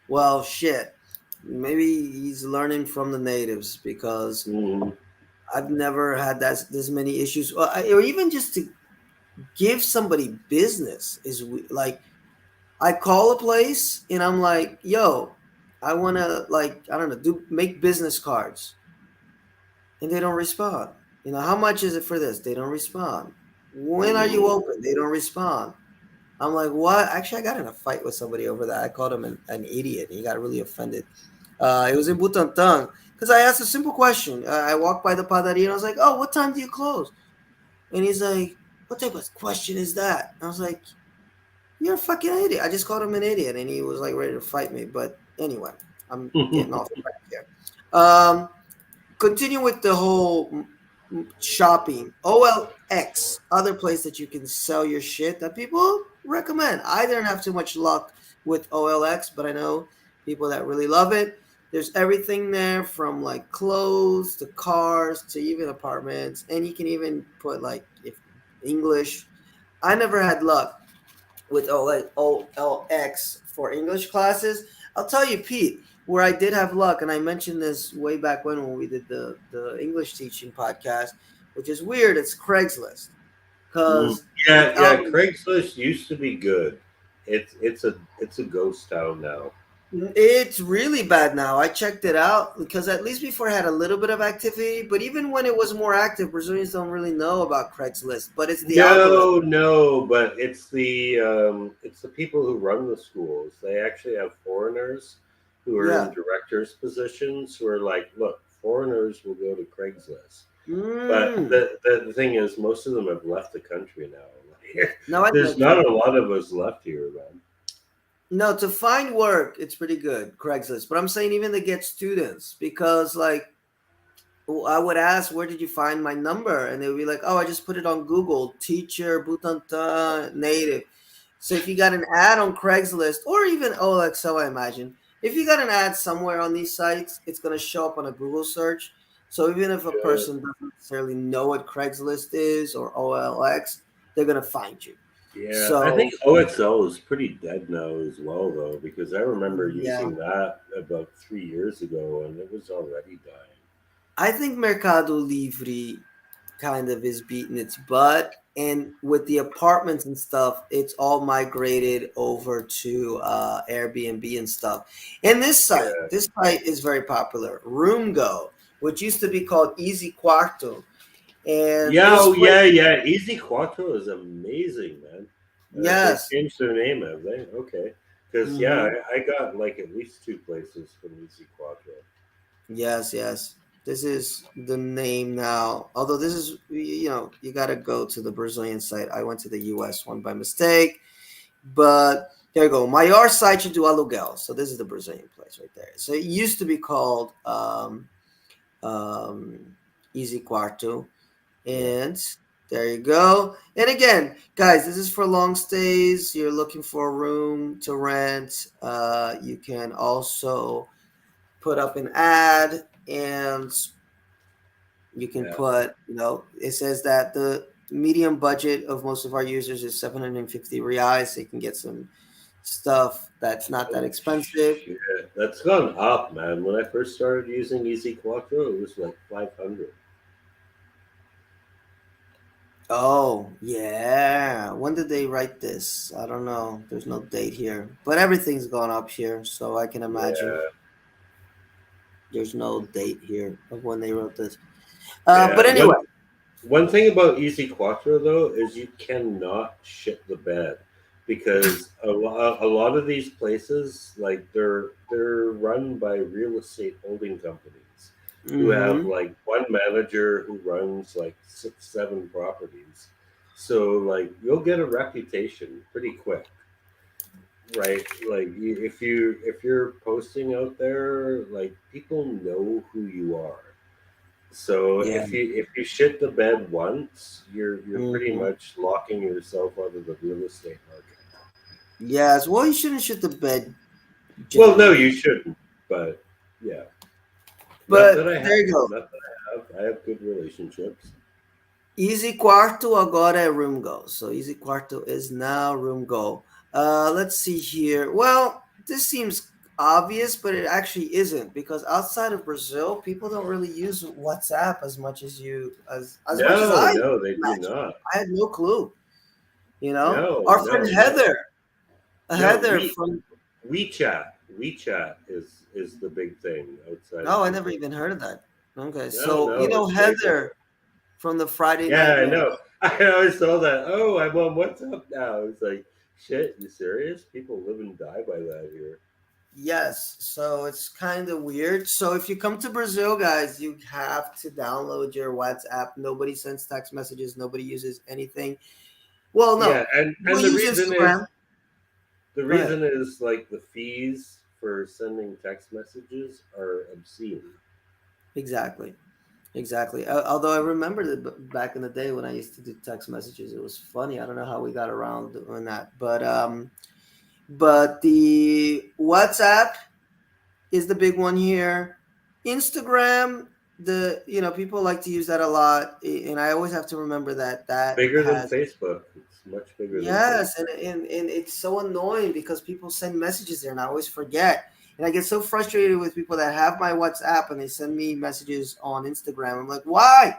Well, shit. Maybe he's learning from the natives because Mm, I've never had this many issues, or even just to give somebody business is like I call a place and I'm like, "Yo, I want to like I don't know, do make business cards." and they don't respond. How much is it for this? They don't respond. When are you Mm. open? They don't respond. I'm like, what? Actually, I got in a fight with somebody over that. I called him an idiot. He got really offended. It was in Butantan because I asked a simple question. I walked by the padaria and I was like, oh, what time do you close? And he's like, what type of question is that? I was like, you're a fucking idiot. I just called him an idiot, and he was like ready to fight me. But anyway, I'm getting off track here. Um, Continue with the whole shopping. OLX, other place that you can sell your shit that people recommend. I didn't have too much luck with OLX, but I know people that really love it. There's everything there from like clothes to cars to even apartments, and you can even put like if English. I never had luck with OLX for English classes. I'll tell you, Pete, where I did have luck, and I mentioned this way back when we did the English teaching podcast, which is weird. It's Craigslist Mm. because Yeah, yeah. Craigslist used to be good. It's a ghost town now. it's really bad now. I checked it out because at least before it had a little bit of activity, but even when it was more active, Brazilians don't really know about Craigslist. But it's the algorithm. No, no, but it's the people who run the schools. They actually have foreigners who are in Yeah. directors positions who are like, look, foreigners will go to Craigslist. But Mm. the thing is, most of them have left the country now. No, I There's get you. not a lot of us left here, man. No, to find work, it's pretty good, Craigslist. But I'm saying even to get students, because like I would ask, where did you find my number? And they would be like, oh, I just put it on Google, teacher, Butanta, native. So if you got an ad on Craigslist or even OXO, I imagine, if you got an ad somewhere on these sites, it's going to show up on a Google search. So even if a Yeah, person doesn't necessarily know what Craigslist is or OLX, they're going to find you. yeah. I think So, OXL is pretty dead now as well, though, because I remember yeah. using that about 3 years ago, and it was already dying. I think Mercado Livre kind of is beating its butt. And with the apartments and stuff, it's all migrated over to Airbnb and stuff. And Yeah. this site is very popular. RoomGo, which used to be called Easy Quarto, and Yeah, this oh, place, yeah, yeah. Easy Quattro is amazing, man. They yes, changed their name, have they? Okay. Because, yeah, hmm I got like at least two places from Easy Quattro. yes, yes. This is the name now. Although this is, you got to go to the Brazilian site. I went to the US one by mistake. But there you go. Maior site do aluguel. So this is the Brazilian place right there. So it used to be called um, Easy Quarto. Yeah. And there you go. And again, guys, this is for long stays. You're looking for a room to rent. You can also put up an ad and you can Yeah. put, it says that the medium budget of most of our users is 750 reais. So you can get some stuff that's not that Oh, expensive. shit. That's gone up, man. When I first started using Easy Quattro, it was like 500. Oh, yeah. When did they write this? I don't know. There's no date here. But everything's gone up here, so I can imagine Yeah. there's no date here of when they wrote this. Yeah. But anyway, One thing about Easy Quattro though is you cannot shit the bed because a lot of these places like they're run by real estate holding companies who have mm-hmm. like one manager who runs like 6 7 properties. So like you'll get a reputation pretty quick, right? Like if you're posting out there, like people know who you are. So Yeah. if you shit the bed once, you're pretty Mm-hmm. much locking yourself out of the real estate market. Yes. Well, you shouldn't shit the bed Well, no, you generally. shouldn't. But yeah, not that But I have. there you go. Not that I have. I have good relationships. Easy Quarto agora é Room Go. So Easy Quarto is now Room Go. Let's see here. Well, this seems obvious, but it actually isn't because outside of Brazil, people don't really use WhatsApp as much as much as No, I no, they do imagined. not. I had no clue. No, Our friend no, no, no. Heather from. WeChat is the big thing outside Oh, of I never Brazil. even heard of that. Okay, No, so no, it's way better. Heather from the Friday Yeah, I Nightmare. know. I always saw that. Oh, I'm on WhatsApp now. It's like, shit, you serious? People live and die by that here. Yes, so it's kind of weird. So if you come to Brazil, guys, you have to download your WhatsApp. Nobody sends text messages. Nobody uses anything. Well, Yeah, no, and we'll use Instagram. the Go ahead. reason is like the fees for sending text messages are obscene. Exactly. Exactly. Although I remember that back in the day when I used to do text messages, it was funny. I don't know how we got around doing that, but the WhatsApp is the big one here. Instagram, people like to use that a lot, and I always have to remember that that Bigger than has Facebook. It's much bigger than yes, and Facebook. and it's so annoying because people send messages there, and I always forget. And I get so frustrated with people that have my WhatsApp and they send me messages on Instagram. I'm like, why?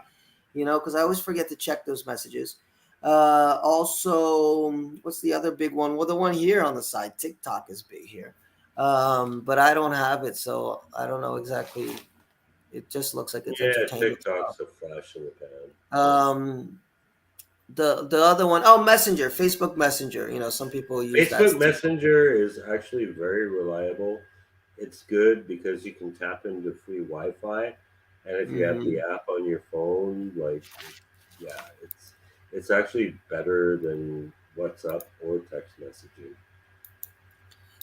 Because I always forget to check those messages. Also, what's the other big one? Well, the one here on the side, TikTok is big here, but I don't have it, so I don't know exactly. It just looks like it's Yeah, entertainment stuff. TikTok's a flash in the pan. Um, the other one, oh, Messenger, Facebook Messenger. Some people use that Facebook still. Messenger is actually very reliable. It's good because you can tap into free Wi-Fi, and if you have the Hmm. app on your phone, yeah, it's actually better than WhatsApp or text messaging.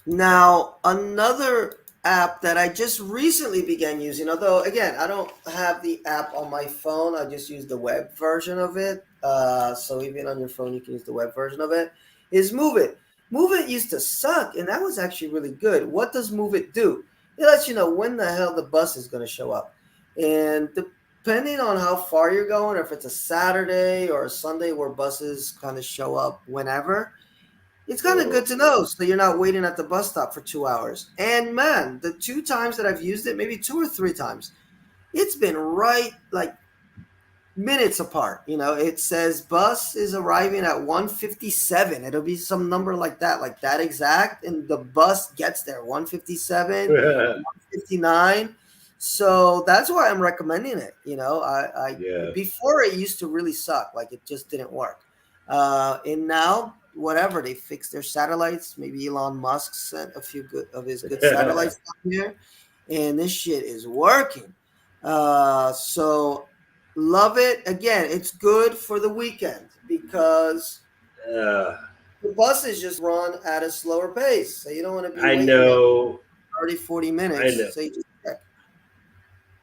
Now, another app that I just recently began using, although again, I don't have the app on my phone, I just use the web version of it. So even on your phone, you can use the web version of it, is Move It. Move It used to suck, and that was actually really good. What does Move It do? It lets you know when the hell the bus is going to show up. And depending on how far you're going, or if it's a Saturday or a Sunday where buses kind of show up whenever, it's kind of Uh, good to know so you're not waiting at the bus stop for 2 hours. And man, the two times that I've used it, maybe two or three times, it's been right like minutes apart. It says bus is arriving at 1:57. It'll be some number like that exact, and the bus gets there 1:57, 1:59. So that's why I'm recommending it. I yeah, before it used to really suck, like it just didn't work. And now whatever they fixed their satellites, maybe Elon Musk sent a few good of his good satellites down here, and this shit is working. So love it. Again, it's good for the weekend because uh, the buses just run at a slower pace. So you don't want to be I waiting there know, 30, 40 I minutes. know. So you just check.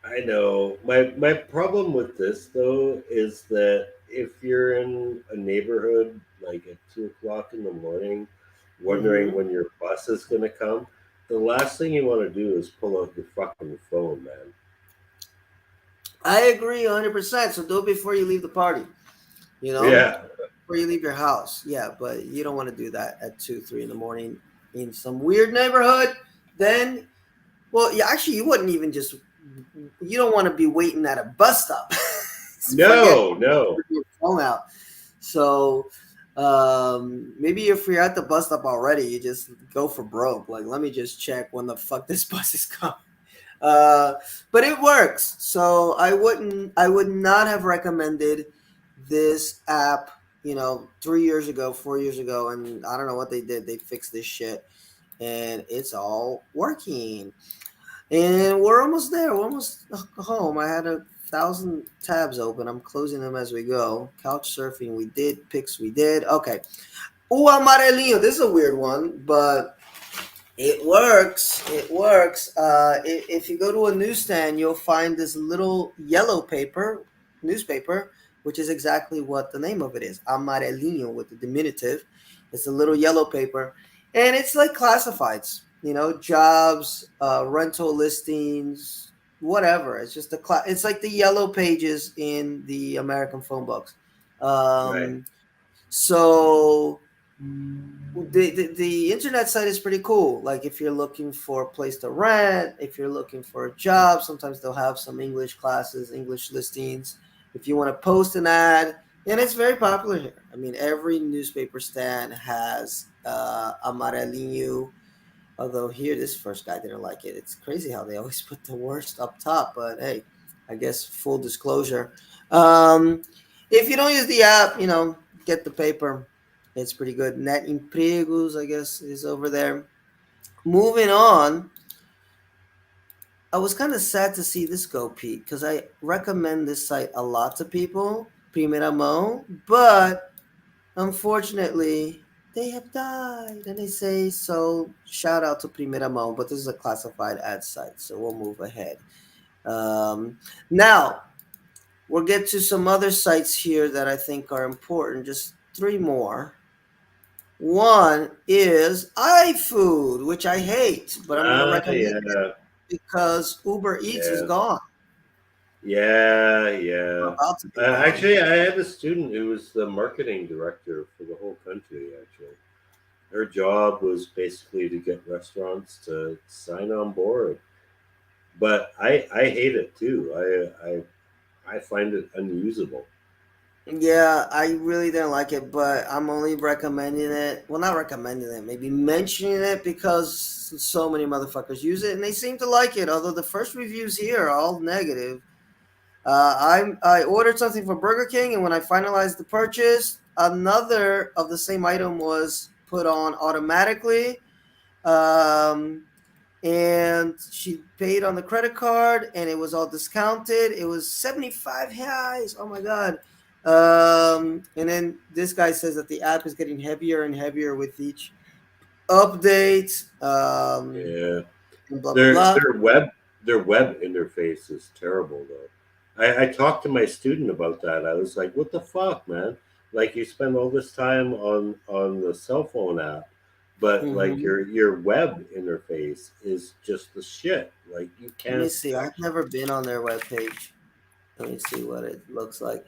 I know. My problem with this though is that if you're in a neighborhood like at 2 o'clock in the morning, wondering Hmm. when your bus is gonna come, the last thing you want to do is pull out your fucking phone, man. I agree 100%. So do it before you leave the party, you know, Yeah. before you leave your house. Yeah, but you don't want to do that at 2, 3 in the morning in some weird neighborhood. Then, well, yeah, actually, you wouldn't even just, you don't want to be waiting at a bus stop. Forget No, no. your phone out. So maybe if you're at the bus stop already, you just go for broke. Like, let me just check when the fuck this bus is coming. Uh, but it works. So I would not have recommended this app, 3 years ago, 4 years ago, and I don't know what they did. They fixed this shit, and it's all working. And we're almost there. We're almost home. I had 1,000 tabs open. I'm closing them as we go. Couch surfing, we did. Pics, we did. Okay. Oh, amarelinho. This is a weird one, but it works. It works. If you go to a newsstand, you'll find this little yellow paper, newspaper, which is exactly what the name of it is. Amarelinho with the diminutive. It's a little yellow paper. And it's like classifieds, jobs, rental listings, whatever. It's just it's like the yellow pages in the American phone books. Right. Um, so the internet site is pretty cool. Like if you're looking for a place to rent, if you're looking for a job, sometimes they'll have some English classes, English listings. If you want to post an ad, and it's very popular here. I mean, every newspaper stand has amarelinho. Although here, this first guy didn't like it. It's crazy how they always put the worst up top. But hey, I guess full disclosure. Um, if you don't use the app, get the paper. It's pretty good. Net Empregos, I guess, is over there. Moving on, I was kind of sad to see this go, Pete, because I recommend this site a lot to people, Primera Mão, but unfortunately, they have died. And they say so. Shout out to Primera Mão, but this is a classified ad site, so we'll move ahead. Now, we'll get to some other sites here that I think are important. Just three more. One is iFood, which I hate, but I'm going to Ah, recommend it yeah, because Uber Eats is yeah, gone, yeah, or yeah. about to be gone. Actually, I had a student who was the marketing director for the whole country. Actually, her job was basically to get restaurants to sign on board. But I hate it too. I find it unusable. Yeah, I really didn't like it, but I'm only recommending it. Well, not recommending it, maybe mentioning it because so many motherfuckers use it and they seem to like it. Although the first reviews here are all negative. I ordered something from Burger King, and when I finalized the purchase, another of the same item was put on automatically. Um, and she paid on the credit card, and it was all discounted. It was 75 reais. Oh my god. And then this guy says that the app is getting heavier and heavier with each update. Yeah, And blah blah their blah. their web their web interface is terrible though. I talked to my student about that. I was like, "What the fuck, man? Like you spend all this time on the cell phone app, but like Hmm. your web interface is just the shit. Like you Let me can't see. I've actually." never been on their webpage. Let me see what it looks like.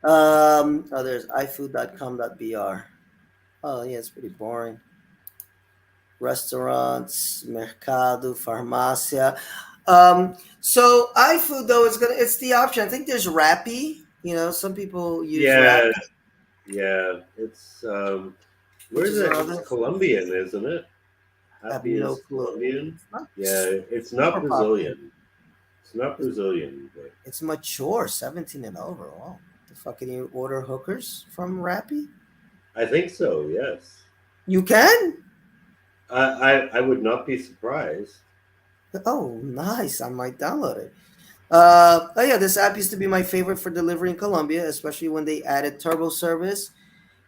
Oh, there's ifood.com.br. Oh, yeah, it's pretty boring. Restaurants, mercado, farmácia. So iFood though it's the option. I think there's Rappi. Some people use Yeah, Rappi, yeah. It's which where's is it? It's another. Colombian, isn't it? I have Happy no is clue. Colombian. It's not Yeah, it's not super popular. Brazilian. It's not It's, Brazilian, but it's mature, 17 and over. Wow. The fuck, can you order hookers from Rappi? I think so. Yes, You can. I would not be surprised. Oh, nice. I might download it. Oh yeah, this app used to be my favorite for delivery in Colombia, especially when they added turbo service.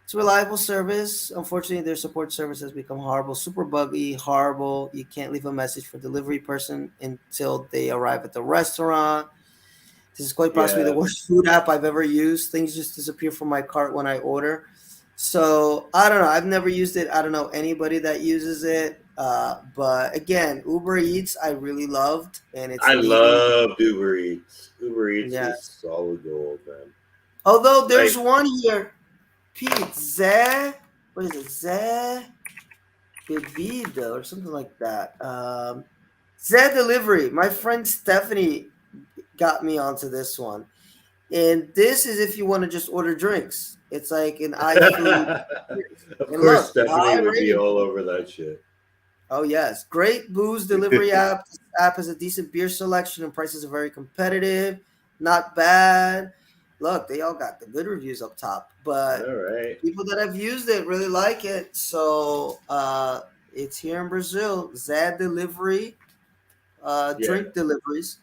It's a reliable service. Unfortunately, their support service has become horrible, super buggy, horrible. You can't leave a message for delivery person until they arrive at the restaurant. This is quite possibly the Yeah, worst food app I've ever used. Things just disappear from my cart when I order. So I don't know. I've never used it. I don't know anybody that uses it. But again, Uber Eats I really loved, and it's I legal. loved Uber Eats. Uber Eats is Yes. solid gold, man. Although there's Like, one here, Pete Zé. What is it? Zé Bebida or something like that. Zé Delivery. My friend Stephanie got me onto this one. And this is if you want to just order drinks. It's like an iFood. of And course, look, Stephanie high would be rating. all over that shit. Oh yes, great booze delivery app. This app has a decent beer selection and prices are very competitive. Not bad. Look, they all got the good reviews up top, but All right. people that have used it really like it. So it's here in Brazil. Zad Delivery, Yeah, drink deliveries.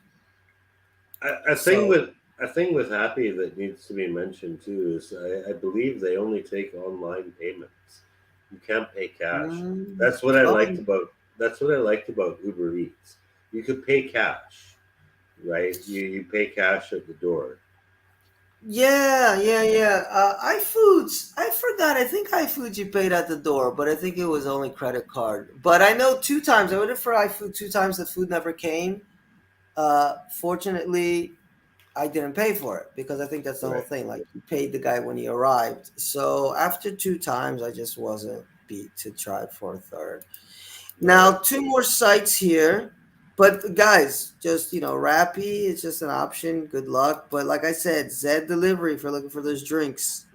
a thing So with a thing with Happy that needs to be mentioned too is I believe they only take online payments. You can't pay cash. mm, That's what I liked oh about that's what I liked about Uber Eats. You could pay cash, right? You pay cash at the door. yeah, yeah, yeah. iFoods. I forgot. I think iFoods you paid at the door, but I think it was only credit card. But I know two times I ordered for iFood. Two times the food never came. Fortunately, I didn't pay for it because I think that's the whole Right, thing. Like you paid the guy when he arrived. So after two times, I just wasn't beat to try for a third. Now, right. two more sites here. But guys, just Rappi is just an option. Good luck. But like I said, Zed Delivery if you're looking for those drinks,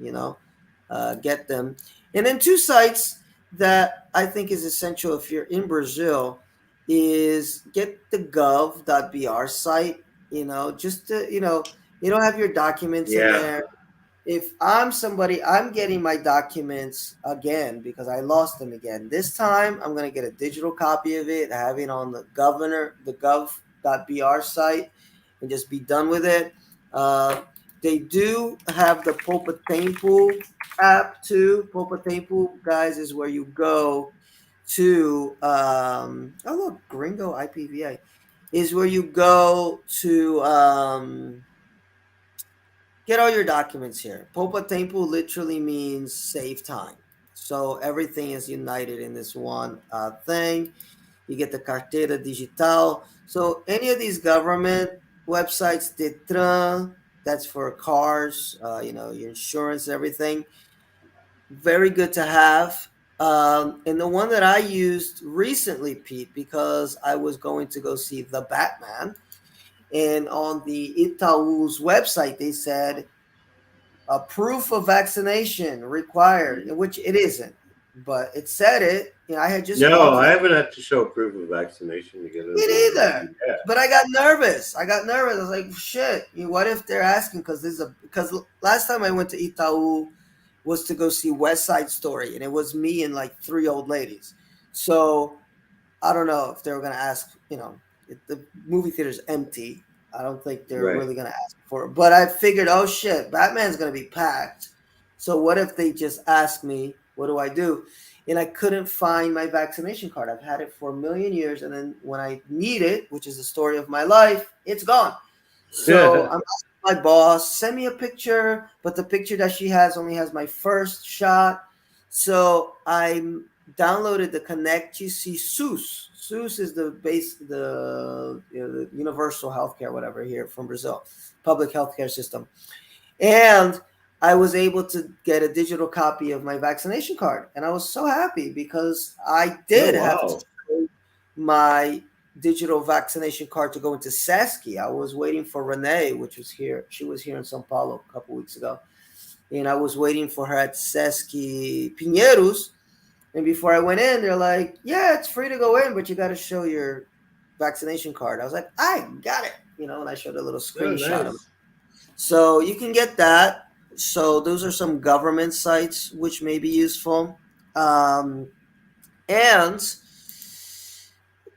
get them. And then two sites that I think is essential if you're in Brazil is get the gov.br site. just to, you don't have your documents in Yeah. there. If I'm somebody, I'm getting my documents again because I lost them again. This time, I'm gonna get a digital copy of it, have it on the gov.br site, and just be done with it. Uh, they do have the Popa Tempo app too. Popa Tempo, guys, is where you go to. Oh look, Gringo IPVA is where you go to. Get all your documents here. Popa Tempo literally means save time. So everything is united in this one thing. You get the carteira digital. So any of these government websites, Detran, that's for cars, your insurance, everything. Very good to have. And the one that I used recently, Pete, because I was going to go see the Batman, and on the Itaú's website, they said a proof of vaccination required, which it isn't, but it said it. I had just No, walked I in. haven't had to show proof of vaccination to get into Me an neither. Airbnb. Yeah. But I got nervous. I was like, shit. What if they're asking? Because last time I went to Itaú was to go see West Side Story, and it was me and like three old ladies. So I don't know if they were going to ask, if the movie theater's empty. I don't think they're Right. really going to ask for it. But I figured, oh shit, Batman's going to be packed. So what if they just ask me, what do I do? And I couldn't find my vaccination card. I've had it for a million years. And then when I need it, which is the story of my life, it's gone. So I'm asking my boss, send me a picture, but the picture that she has only has my first shot. So I downloaded the Connect. You see, SUS. SUS is the universal healthcare, whatever, here from Brazil, public healthcare system. And I was able to get a digital copy of my vaccination card, and I was so happy because I Oh did have to wow. show my digital vaccination card to go into Sesky. I was waiting for Renee, which was here. She was here in São Paulo a couple weeks ago, and I was waiting for her at Sesky Pinheiros. And before I went in, they're like, "Yeah, it's free to go in, but you got to show your vaccination card." I was like, "I got it," and I showed a little Oh screenshot of it. nice. So you can get that. So those are some government sites which may be useful. And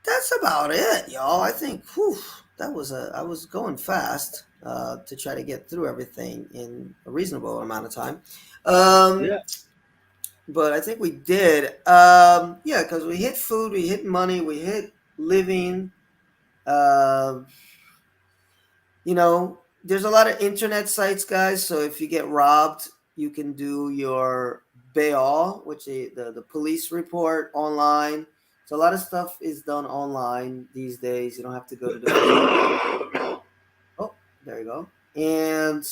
that's about it, y'all. I think I was going fast to try to get through everything in a reasonable amount of time. Yeah. Um, but I think we did. Yeah, because we hit food, we hit money, we hit living. Uh, there's a lot of internet sites, guys. So if you get robbed, you can do your bail, which is the police report online. So a lot of stuff is done online these days. You don't have to go to the physical. Oh, there you go. And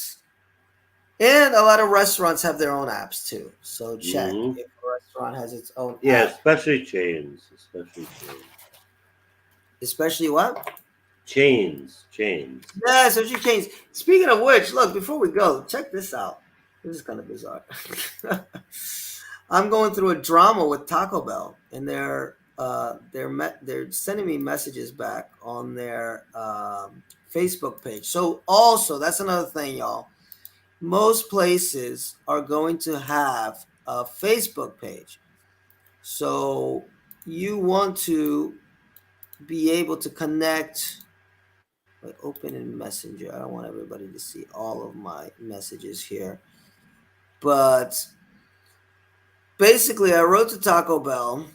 a lot of restaurants have their own apps too. So check Hmm. if a restaurant has its own Yeah, app. especially chains. Especially chains. Especially what? Chains. Chains. Yeah, so she changed. Speaking of which, look, before we go, check this out. This is kind of bizarre. I'm going through a drama with Taco Bell, and they're sending me messages back on their Facebook page. So also, that's another thing, y'all. Most places are going to have a Facebook page. So you want to be able to connect, like, open in Messenger. I don't want everybody to see all of my messages here. But basically, I wrote to Taco Bell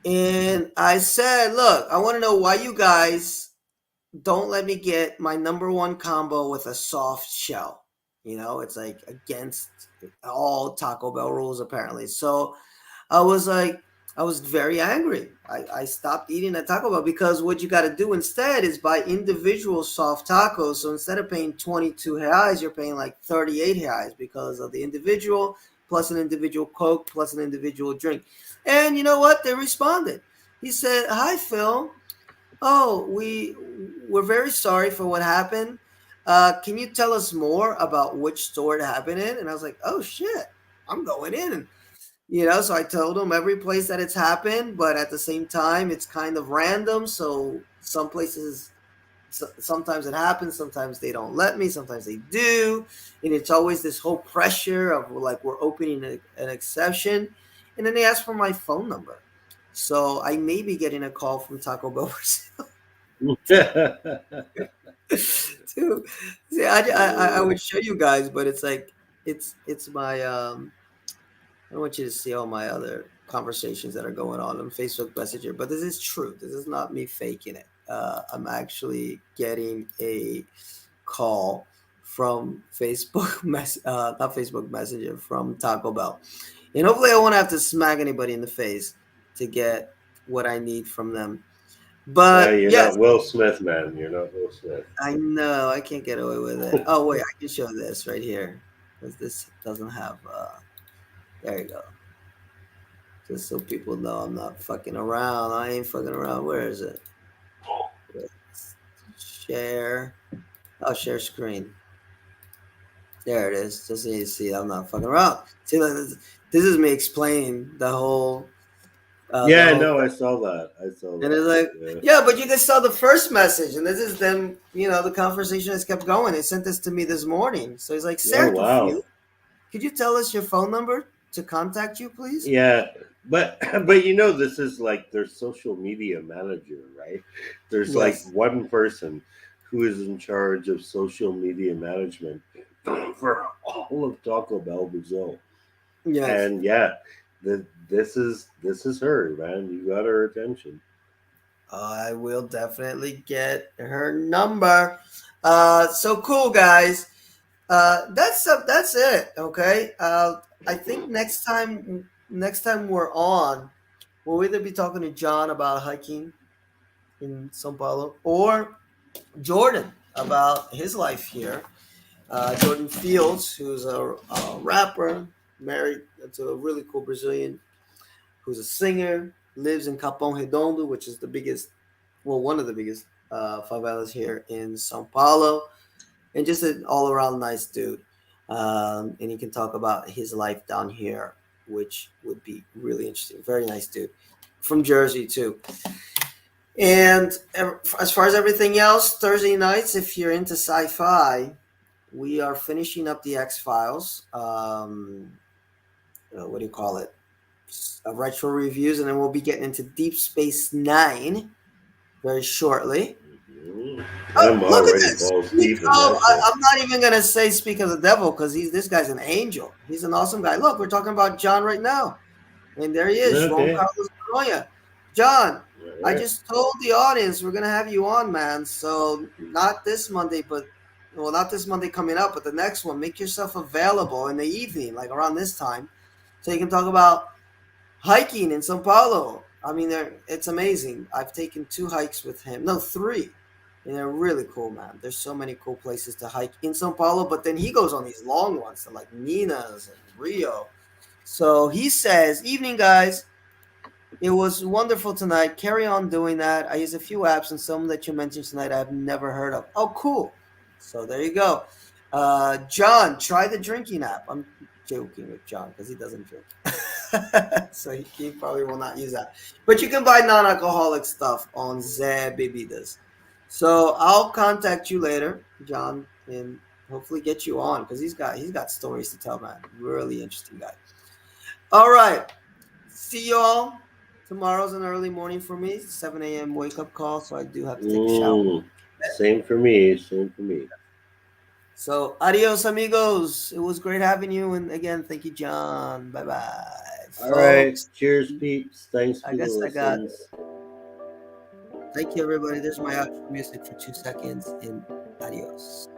and I said, look, I want to know why you guys don't let me get my number one combo with a soft shell. It's like against all Taco Bell rules, apparently. So I was like, I was very angry. I stopped eating at Taco Bell because what you got to do instead is buy individual soft tacos. So instead of paying 22 reais, you're paying like 38 reais because of the individual plus an individual Coke plus an individual drink. And you know what? They responded. He said, "Hi, Phil. Oh, we're very sorry for what happened. Can you tell us more about which store it happened in?" And I was like, "Oh shit, I'm going in." So I told him every place that it's happened, but at the same time, it's kind of random. So some places sometimes it happens, sometimes they don't let me, sometimes they do, and it's always this whole pressure of like we're opening an exception, and then they ask for my phone number. So I may be getting a call from Taco Bell too. See, I would show you guys, but it's like it's my I don't want you to see all my other conversations that are going on Facebook Messenger, but this is true. This is not me faking it. I'm actually getting a call from not Facebook Messenger, from Taco Bell, and hopefully I won't have to smack anybody in the face to get what I need from them. Yeah, But you're yes, not Will Smith, man. You're not Will Smith. I know I can't get away with it. Oh wait, I can show this right here because this doesn't have. There you go. Just so people know I'm not fucking around. I ain't fucking around. Where is it? Share. Oh, share screen. There it is. Just so you see, I'm not fucking around. See, this is me explaining the Yeah, whole no, thing. I saw that. I saw And it's that. like, Yeah. yeah, but you just saw the first message, and this is them. The conversation has kept going. They sent this to me this morning. So he's like, Oh Certo wow. Fio, could you tell us your phone number to contact you, please? Yeah, but but this is like their social media manager, right? There's like Yes. one person who is in charge of social media management for all of Taco Bell Brazil. Yes. And yeah, this is her, man. You got her attention. I will definitely get her number. So cool, guys. That's it. Okay. I think next time we're on, we'll either be talking to John about hiking in São Paulo or Jordan about his life here. Jordan Fields, who's a rapper, married to a really cool Brazilian, who's a singer, lives in Capão Redondo, which is the biggest, well, one of the biggest favelas here in Sao Paulo, and just an all-around nice dude. And he can talk about his life down here, which would be really interesting. Very nice dude, from Jersey too. And as far as everything else, Thursday nights, if you're into sci-fi, we are finishing up the X Files. What do you call it? Retro reviews, and then we'll be getting into Deep Space Nine very shortly. Mhm. Oh, I'm look at already this! balls Speak deep in of, that shit. I'm not even gonna say speak of the devil because this guy's an angel. He's an awesome guy. Look, we're talking about John right now, and there he is, Juan Okay. Carlos Canoia. John, All I right. just told the audience we're gonna have you on, man. So not this Monday, but well, not this Monday coming up, but the next one. Make yourself available in the evening, like around this time, so you can talk about hiking in Sao Paulo. I mean, it's amazing. I've taken 2 hikes with him. No, 3. And they're really cool, man. There's so many cool places to hike in Sao Paulo, but then he goes on these long ones to like Minas and Rio. So he says, evening, guys. It was wonderful tonight. Carry on doing that. I use a few apps, and some that you mentioned tonight I've never heard of. Oh, cool. So there you go. John, try the drinking app. I'm joking with John because he doesn't drink. So he probably will not use that. But you can buy non-alcoholic stuff on Zé Bebidas. So I'll contact you later, John, and hopefully get you on because he's got stories to tell, man. Really interesting guy. All right. See y'all. Tomorrow's an early morning for me, 7 a.m. wake up call, so I do have to take a shower. Mm, same for me. Same for me. So, adios, amigos. It was great having you. And again, thank you, John. Bye bye, All right. folks. Cheers, peeps. Thanks I for the guess I got, listens. thank you, everybody. There's my outro music for 2 seconds, and adios.